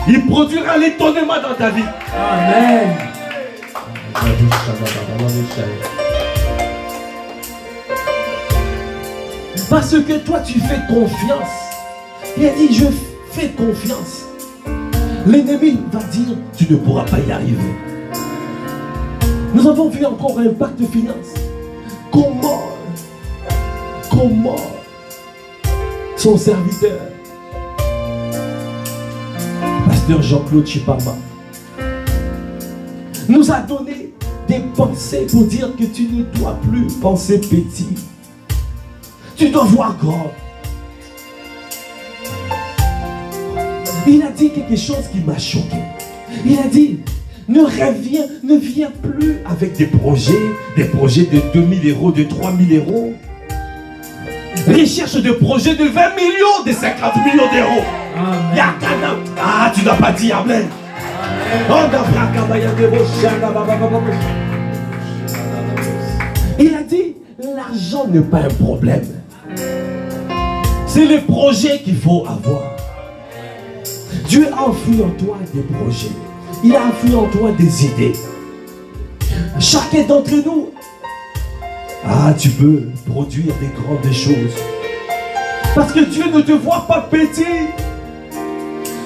il produira l'étonnement dans ta vie. Amen. Parce que toi, tu fais confiance. Il a dit, je fais confiance. L'ennemi va dire, tu ne pourras pas y arriver. Nous avons vu encore un pacte de finance. Comment son serviteur, pasteur Jean-Claude Chipama, nous a donné des pensées pour dire que tu ne dois plus penser petit. Tu dois voir grand. Il a dit quelque chose qui m'a choqué. Il a dit, ne viens plus avec des projets de 2000 euros, de 3000 euros. Recherche de projets de 20 millions, de 50 millions d'euros. Ah, tu n'as pas dit amen. Il a dit, l'argent n'est pas un problème. C'est les projets qu'il faut avoir. Dieu a enfoui en toi des projets. Il a enfoui en toi des idées. Chacun d'entre nous, tu peux produire des grandes choses. Parce que Dieu ne te voit pas petit.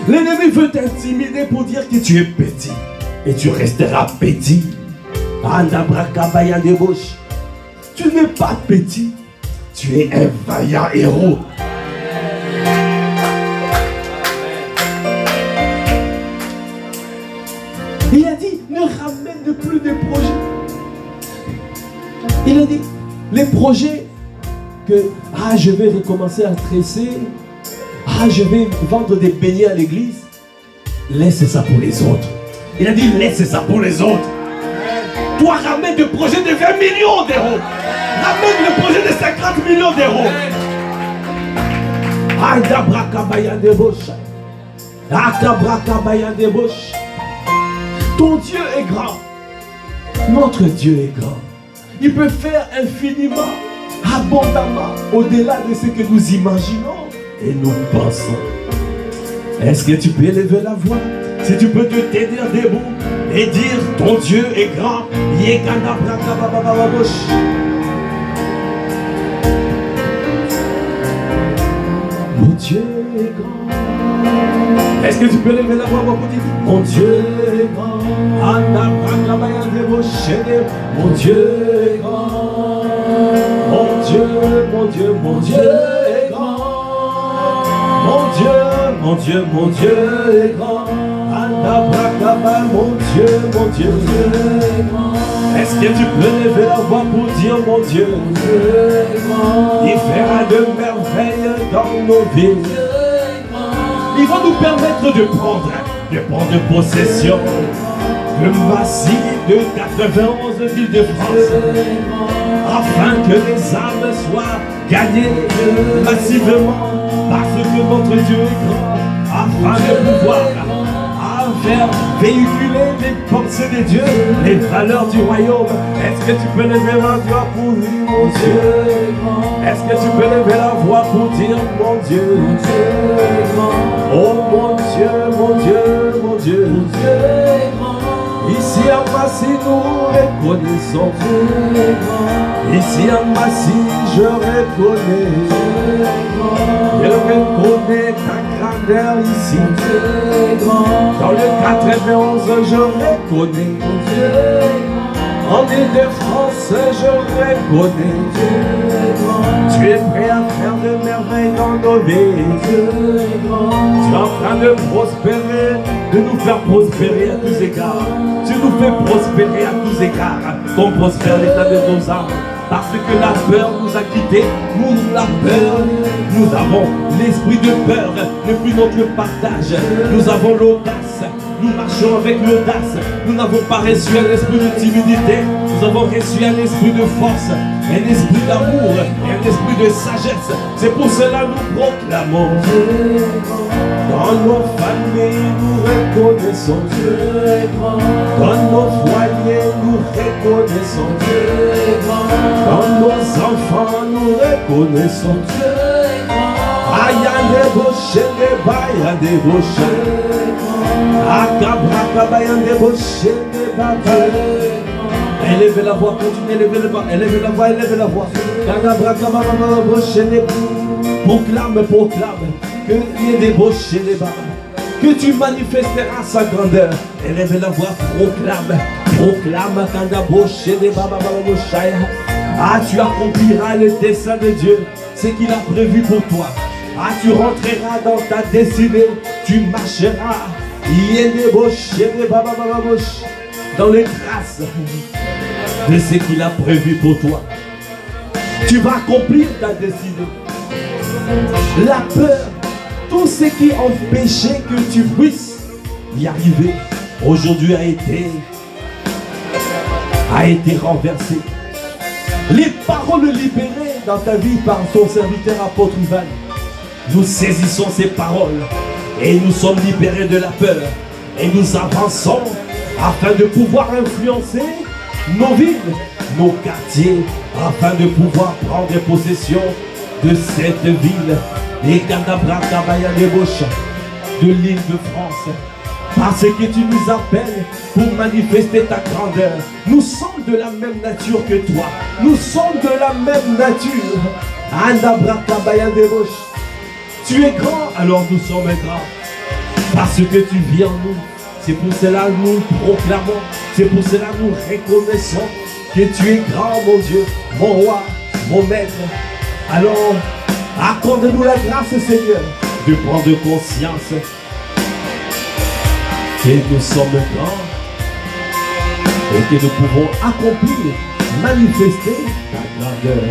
L'ennemi veut t'intimider pour dire que tu es petit. Et tu resteras petit. Tu n'es pas petit. Tu es un vaillant héros. Il a dit, ne ramène plus de projets. Il a dit, les projets que, je vais recommencer à tresser, je vais vendre des beignets à l'église, laisse ça pour les autres. Il a dit, laisse ça pour les autres. Toi, ramène des projets de 20 millions d'euros. Ramène le projet de 50 millions d'euros. Ton Dieu est grand. Notre Dieu est grand. Il peut faire infiniment, abondamment, au-delà de ce que nous imaginons et nous pensons. Est-ce que tu peux élever la voix? Si tu peux te tenir debout et dire, ton Dieu est grand. Mon Dieu est grand. Est-ce que tu peux lever la voix pour dire, mon Dieu est grand. Mon Dieu est grand. Mon Dieu, mon Dieu, mon Dieu est grand. Mon Dieu, mon Dieu, mon Dieu est grand. Mon Dieu, mon Dieu est grand. Est-ce que tu peux lever la voix pour dire mon Dieu? Il fera de merveilles dans nos vies. Il va nous permettre de prendre possession de massif de 91 villes de France, afin que les âmes soient gagnées massivement, parce que notre Dieu est grand, afin de pouvoir faire véhiculer les pensées de Dieu, les valeurs du royaume. Est-ce que tu peux lever la voix pour dire mon Dieu? Est-ce que tu peux lever la voix pour dire mon Dieu? Oh mon Dieu, mon Dieu, mon Dieu. Ici à Massy, nous reconnaissons. Ici à Massy, je reconnais. Je reconnais ta grandeur ici. Dans le 91, je reconnais. En Île-de-France, je reconnais. Tu es prêt à faire de merveilles dans nos vies. Tu es en train de prospérer, de nous faire prospérer à tous égards. Tu nous fais prospérer à tous égards. Qu'on prospère l'état de nos âmes. Parce que la peur nous a quittés. Nous, la peur, nous avons l'esprit de peur, n'est plus notre partage. Nous avons l'audace. Nous marchons avec l'audace. Nous n'avons pas reçu un esprit de timidité. Nous avons reçu un esprit de force, un esprit d'amour et un esprit de sagesse. C'est pour cela que nous proclamons. Dans nos familles, nous reconnaissons Dieu. Dans nos foyers, nous reconnaissons Dieu. Dans nos enfants, nous reconnaissons Dieu. Aïe, des bochés, des bails, des bochés. Élevez la voix, continuez, élevez la voix, élevez la voix, élevez la voix. Proclame, proclame que il y ait des bochés, des babas, que tu manifesteras sa grandeur. Élevez la voix, proclame, proclame quand boché des babas. Ah, tu accompliras le dessein de Dieu, ce qu'il a prévu pour toi. Ah, tu rentreras dans ta destinée, tu marcheras. Il y a des bochés, des babas, dans les traces de ce qu'il a prévu pour toi. Tu vas accomplir ta destinée. La peur, tout ce qui empêchait que tu puisses y arriver, aujourd'hui a été renversé. Les paroles libérées dans ta vie par ton serviteur apôtre Ivan, nous saisissons ces paroles et nous sommes libérés de la peur et nous avançons afin de pouvoir influencer nos villes, nos quartiers, afin de pouvoir prendre possession de cette ville, les Kadabra Kabaya Debocha, de l'île de France, parce que tu nous appelles pour manifester ta grandeur. Nous sommes de la même nature que toi, nous sommes de la même nature. Kadabra Kabaya Debocha, tu es grand, alors nous sommes grands, parce que tu vis en nous. C'est pour cela que nous proclamons, c'est pour cela que nous reconnaissons que tu es grand, mon Dieu, mon roi, mon maître. Alors, accorde-nous la grâce, Seigneur, de prendre conscience que nous sommes grands et que nous pouvons accomplir, manifester ta grandeur.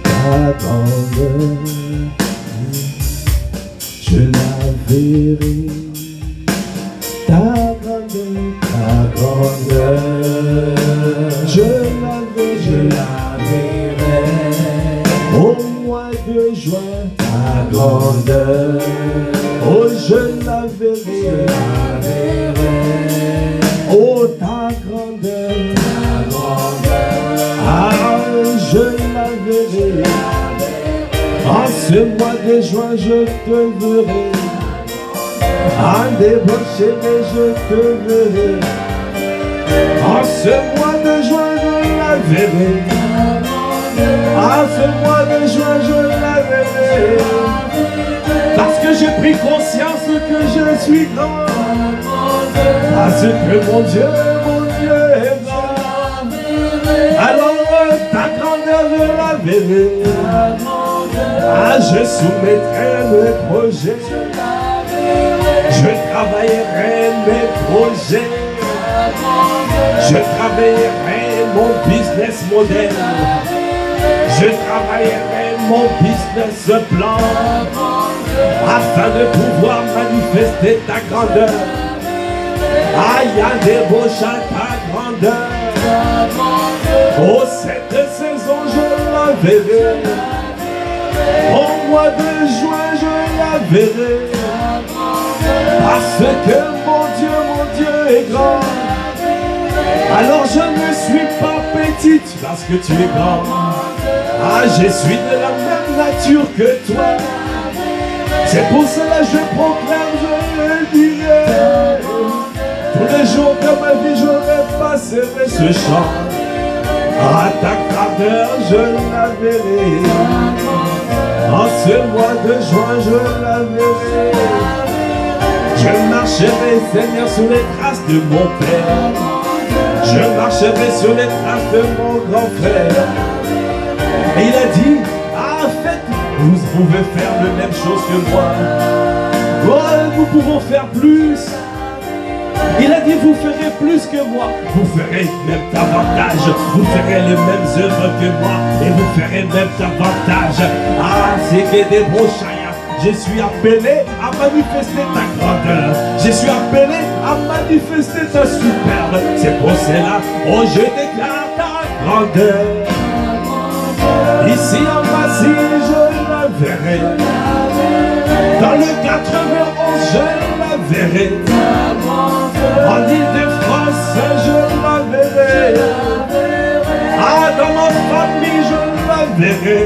Ta grandeur, je la verrai. Ta grandeur, je la verrai. Au mois de juin, ta grandeur, oh je la verrai. Oh ta grandeur, ah je la verrai. En ce mois de juin je te verrai. En débauché je te verrai. En ce mois de juin, je la verrai. En ce mois de juin, je la verrai. Parce que j'ai pris conscience que je suis grand. Parce que mon Dieu est grand. Alors ta grandeur, je la verrai. Ah, je soumettrai mes projets. Je travaillerai mes projets. Je travaillerai mon business model. Je travaillerai mon business plan afin de pouvoir manifester ta grandeur. Aïe, des beaux chats, ta grandeur. Oh, cette saison, je la verrai. Au mois de juin, je la verrai. Parce que mon Dieu est grand. Alors je ne suis pas petite parce que tu es grand. Ah, je suis de la même nature que toi. C'est pour cela que je proclame, je le dirai. Tous les jours de ma vie, je repasserai ce chant. À ta grandeur, je la verrai. En ce mois de juin, je la verrai. Je marcherai, Seigneur, sur les traces de mon Père. Je marcherai sur les traces de mon grand frère. Et il a dit, ah, en fait, vous pouvez faire la même chose que moi. Oh, nous pouvons faire plus. Il a dit, vous ferez plus que moi. Vous ferez même davantage. Vous ferez les mêmes œuvres que moi. Et vous ferez même davantage. Ah, c'est que des brochailles. Je suis appelé à manifester ta grandeur. Je suis appelé à manifester ta superbe. C'est pour cela, oh, je déclare ta grandeur. Ici en Massy, je la verrai. Dans le 91, je la verrai. En Île-de-France, je la verrai. Ah, dans ma famille, je la verrai.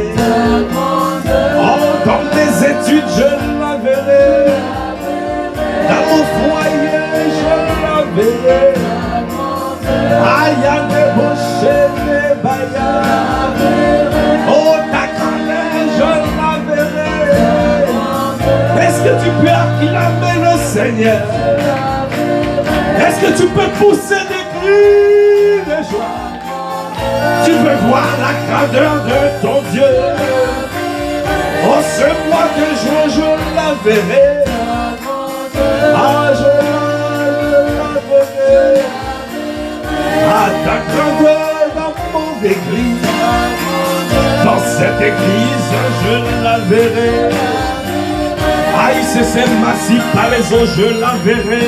Oh, dans mes études, je la verrai. Dans mon foyer, je la verrai. Aïe, à débaucher des baillards. Oh, ta grandeur, je la verrai. Est-ce que tu peux acclamer le Seigneur? Est-ce que tu peux pousser des cris de joie? Tu veux voir la grandeur de ton Dieu? En ce mois de juin, je la verrai. Ah, je la verrai. Ah, ta grandeur dans mon église. Dans cette église, je la verrai. Aïe, c'est Massy Palaiso, je la verrai.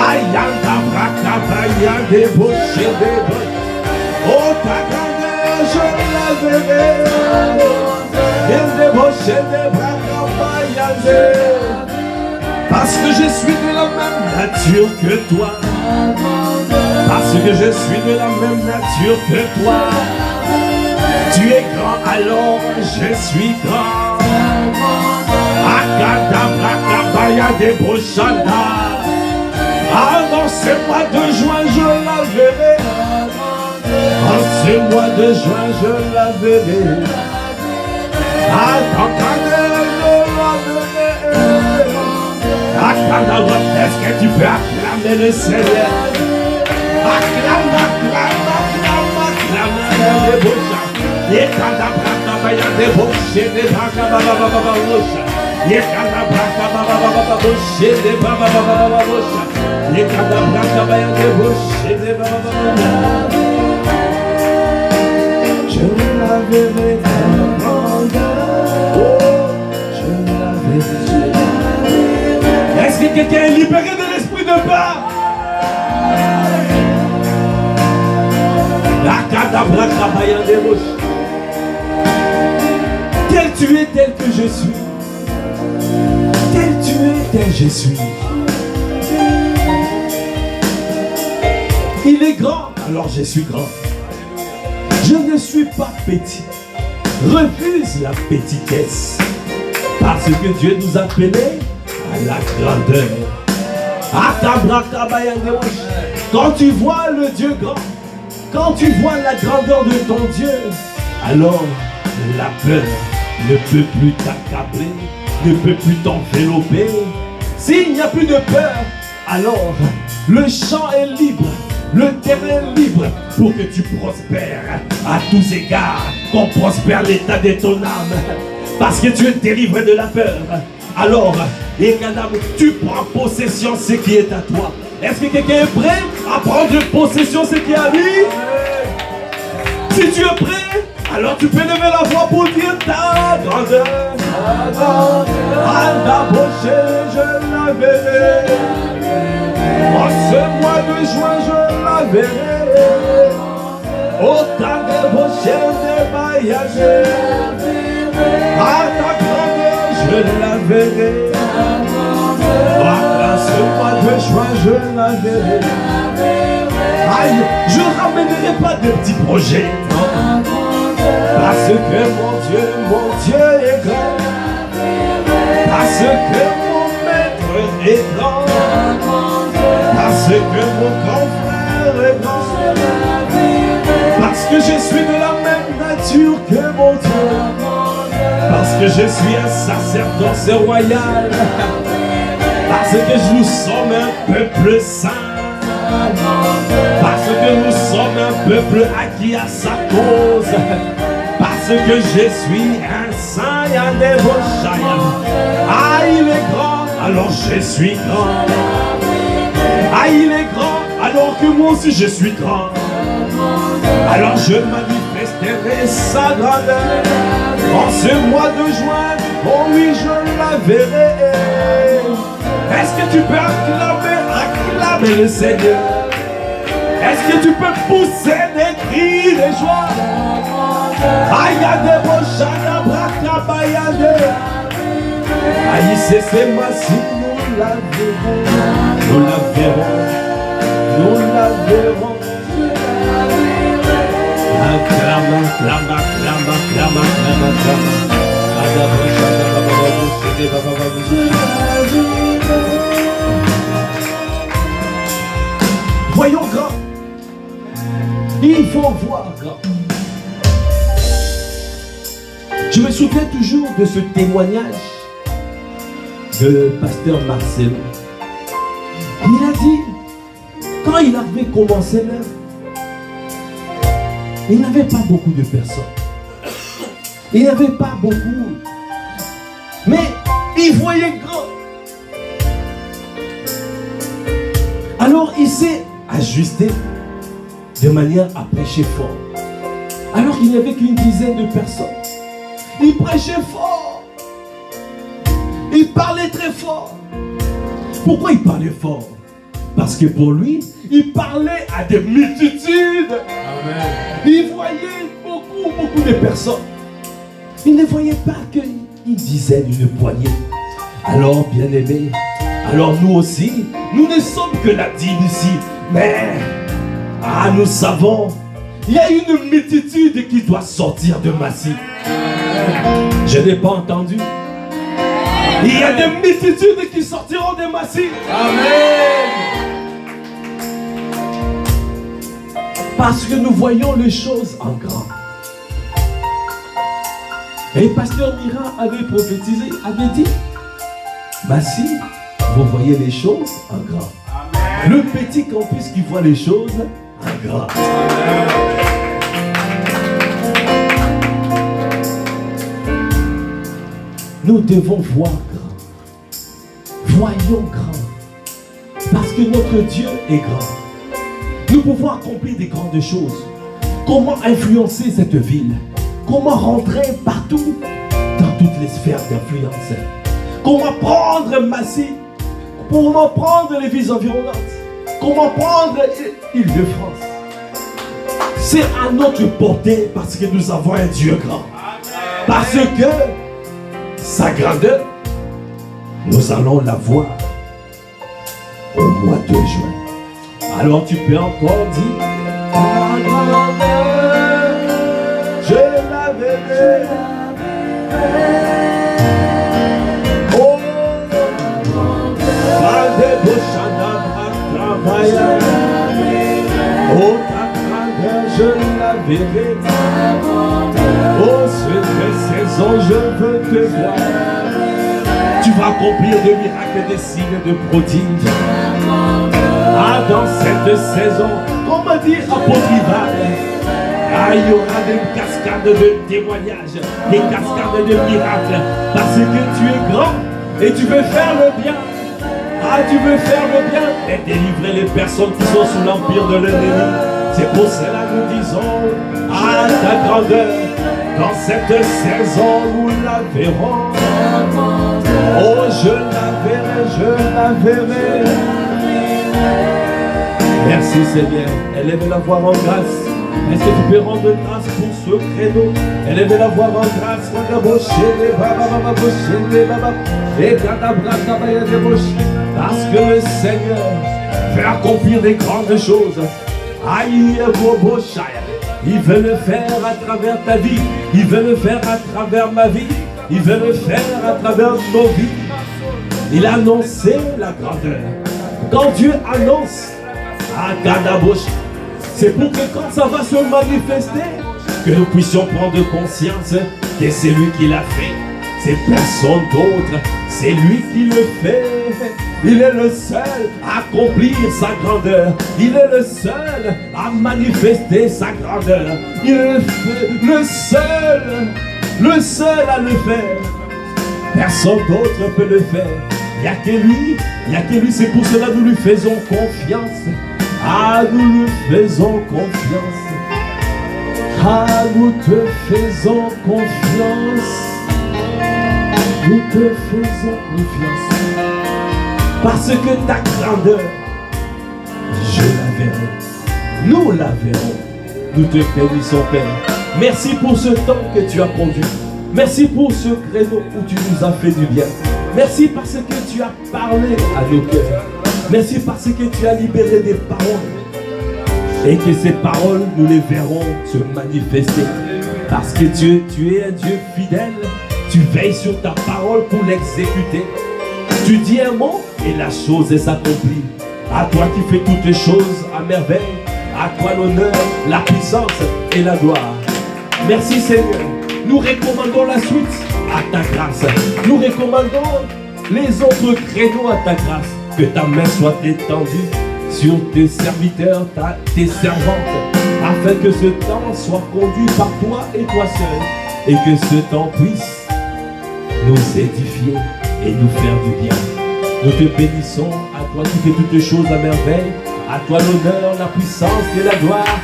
Aïe, y'a un débauché des bottes. Oh, ta grandeur, je la verrai. Il débauché des bras campagnardés. Parce que je suis de la même nature que toi. Parce que je suis de la même nature que toi. Tu es grand, alors je suis grand. Akadabrakabaya deboshanda. Ah, dans ce mois de juin, je la verrai. En ce mois de juin, je la verrai. Ah, dans ta gueule, je la verrai. Est-ce que tu peux acclamer le Seigneur? Acclame, acclame, acclame, acclame les bouches. Et quand la braque des bouches, des braques, et quand la braque bouche, des braques, et quand la braque des bouches, des braques. Je la verrai ta grandeur. Oh, je la verrai. Est-ce que quelqu'un est libéré de l'esprit de peur? La cadabra travaillant des roches. Tel tu es, tel que je suis. Tel tu es, tel je suis. Il est grand, alors je suis grand. Je ne suis pas petit. Refuse la petitesse. Parce que Dieu nous a appelés à la grandeur. Quand tu vois le Dieu grand, quand tu vois la grandeur de ton Dieu, alors la peur ne peut plus t'accabler, ne peut plus t'envelopper. S'il n'y a plus de peur, alors le champ est libre, le terrain est libre pour que tu prospères à tous égards, qu'on prospère l'état de ton âme, parce que tu es délivré de la peur. Alors, et Kadam, tu prends possession de ce qui est à toi. Est-ce que quelqu'un est prêt à prendre possession de ce qui est à lui? Si tu es prêt, alors tu peux lever la voix pour dire ta grandeur. À l'approcher, je la verrai. En ce mois de juin, je la verrai. Au temps des prochaines des voyages, à ta grandeur, je la verrai. À ce mois de juin, je la verrai. Aïe, je ne ramènerai pas de petits projets, non. Parce que mon Dieu est grand. Parce que mon maître est grand. Parce que mon grand frère est grand. Parce que je suis de la même nature que mon Dieu. Parce que je suis un sacerdoce royal. Parce que nous sommes un peuple saint. Parce que nous sommes un peuple acquis à sa cause. Parce que je suis un saint Yandeboshaya. Ah, il est grand, alors je suis grand. Ah, il est grand, alors que moi aussi je suis grand. Alors je manifesterai sa grandeur. En ce mois de juin, oh oui, je la verrai. Est-ce que tu peux acclamer le Seigneur? Est-ce que tu peux pousser des cris de joie? Aïe, Boshana, Brakabayade. Aïe, c'est ma si nous la verrons. Nous la verrons. Nous la verrons. Clama, clama, clama, clama, clama, clama. Voyons grand. Il faut voir grand. Je me souviens toujours de ce témoignage de pasteur Marcelo. Il a dit, quand il avait commencé l'œuvre, il n'avait pas beaucoup de personnes. Il n'y avait pas beaucoup. Mais il voyait grand. Alors il s'est ajusté de manière à prêcher fort. Alors qu'il n'y avait qu'une dizaine de personnes. Il prêchait fort. Il parlait très fort. Pourquoi il parlait fort? Parce que pour lui, il parlait à des multitudes. Amen. Il voyait beaucoup de personnes. Il ne voyait pas qu'une dizaine, une poignée. Alors, bien-aimés, alors nous aussi, nous ne sommes que la dîme ici. Mais, nous savons, il y a une multitude qui doit sortir de Massy. Je n'ai pas entendu. Il y a des multitudes qui sortiront de Massy. Amen. Parce que nous voyons les choses en grand. Et pasteur Mira avait prophétisé, avait dit, Massy, vous voyez les choses en grand. Amen. Le petit campus qui voit les choses en grand. Amen. Nous devons voir grand. Voyons grand. Parce que notre Dieu est grand. Nous pouvons accomplir des grandes choses. Comment influencer cette ville? Comment rentrer partout dans toutes les sphères d'influence? Comment prendre Massy? Comment prendre les villes environnantes? Comment prendre Île-de-France? C'est à notre portée parce que nous avons un Dieu grand. Parce que sa grandeur, nous allons la voir au mois de juin. Alors tu peux encore dire, ta grandeur, je la verrai. Oh, pas de bouchana à travailler. te voir. Tu vas accomplir des miracles, des signes, de prodiges. Ah, dans cette saison, comme a dit apôtre Ivan, ah, il y aura des cascades de témoignages, des cascades de miracles, parce que tu es grand et tu veux faire le bien. Ah, tu veux faire le bien et délivrer les personnes qui sont sous l'empire de l'ennemi. C'est pour cela que nous disons, ah, ta grandeur, dans cette saison, nous la verrons. Oh, je la verrai, je la verrai. Merci Seigneur. Élève la voix en grâce. Est-ce que tu peux rendre grâce pour ce créneau? Élève la voix en grâce. Parce que le Seigneur veut accomplir des grandes choses. Aïe, il veut le faire à travers ta vie. Il veut le faire à travers ma vie. Il veut le faire à travers nos vies. Il a annoncé la grandeur. Quand Dieu annonce à Gadabosh, c'est pour que quand ça va se manifester, que nous puissions prendre conscience que c'est lui qui l'a fait. C'est personne d'autre. C'est lui qui le fait. Il est le seul à accomplir sa grandeur. Il est le seul à manifester sa grandeur. Il est le seul à le faire. Personne d'autre peut le faire. Il n'y a que lui. Il n'y a que lui. C'est pour cela que nous lui faisons confiance. Ah, nous lui faisons confiance. Ah, nous te faisons confiance. Nous te faisons confiance. Parce que ta grandeur, je la verrai. Nous la verrons. Nous te bénissons, Père. Merci pour ce temps que tu as conduit. Merci pour ce créneau où tu nous as fait du bien. Merci parce que tu as parlé à nos cœurs. Merci parce que tu as libéré des paroles. Et que ces paroles, nous les verrons se manifester. Parce que tu es un Dieu fidèle. Tu veilles sur ta parole pour l'exécuter. Tu dis un mot et la chose s'accomplit. À toi qui fais toutes les choses à merveille. À toi l'honneur, la puissance et la gloire. Merci Seigneur. Nous recommandons la suite à ta grâce. Nous recommandons les autres créneaux à ta grâce. Que ta main soit étendue sur tes serviteurs, tes servantes, afin que ce temps soit conduit par toi et toi seul. Et que ce temps puisse nous édifier et nous faire du bien. Nous te bénissons, à toi qui fais toutes choses à merveille. À toi l'honneur, la puissance et la gloire.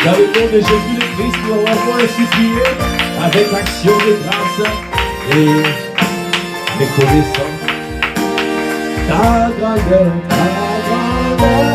Dans le nom de Jésus le Christ, nous avons ainsi prié avec action de grâce et reconnaissance. Ta grandeur, ta grandeur.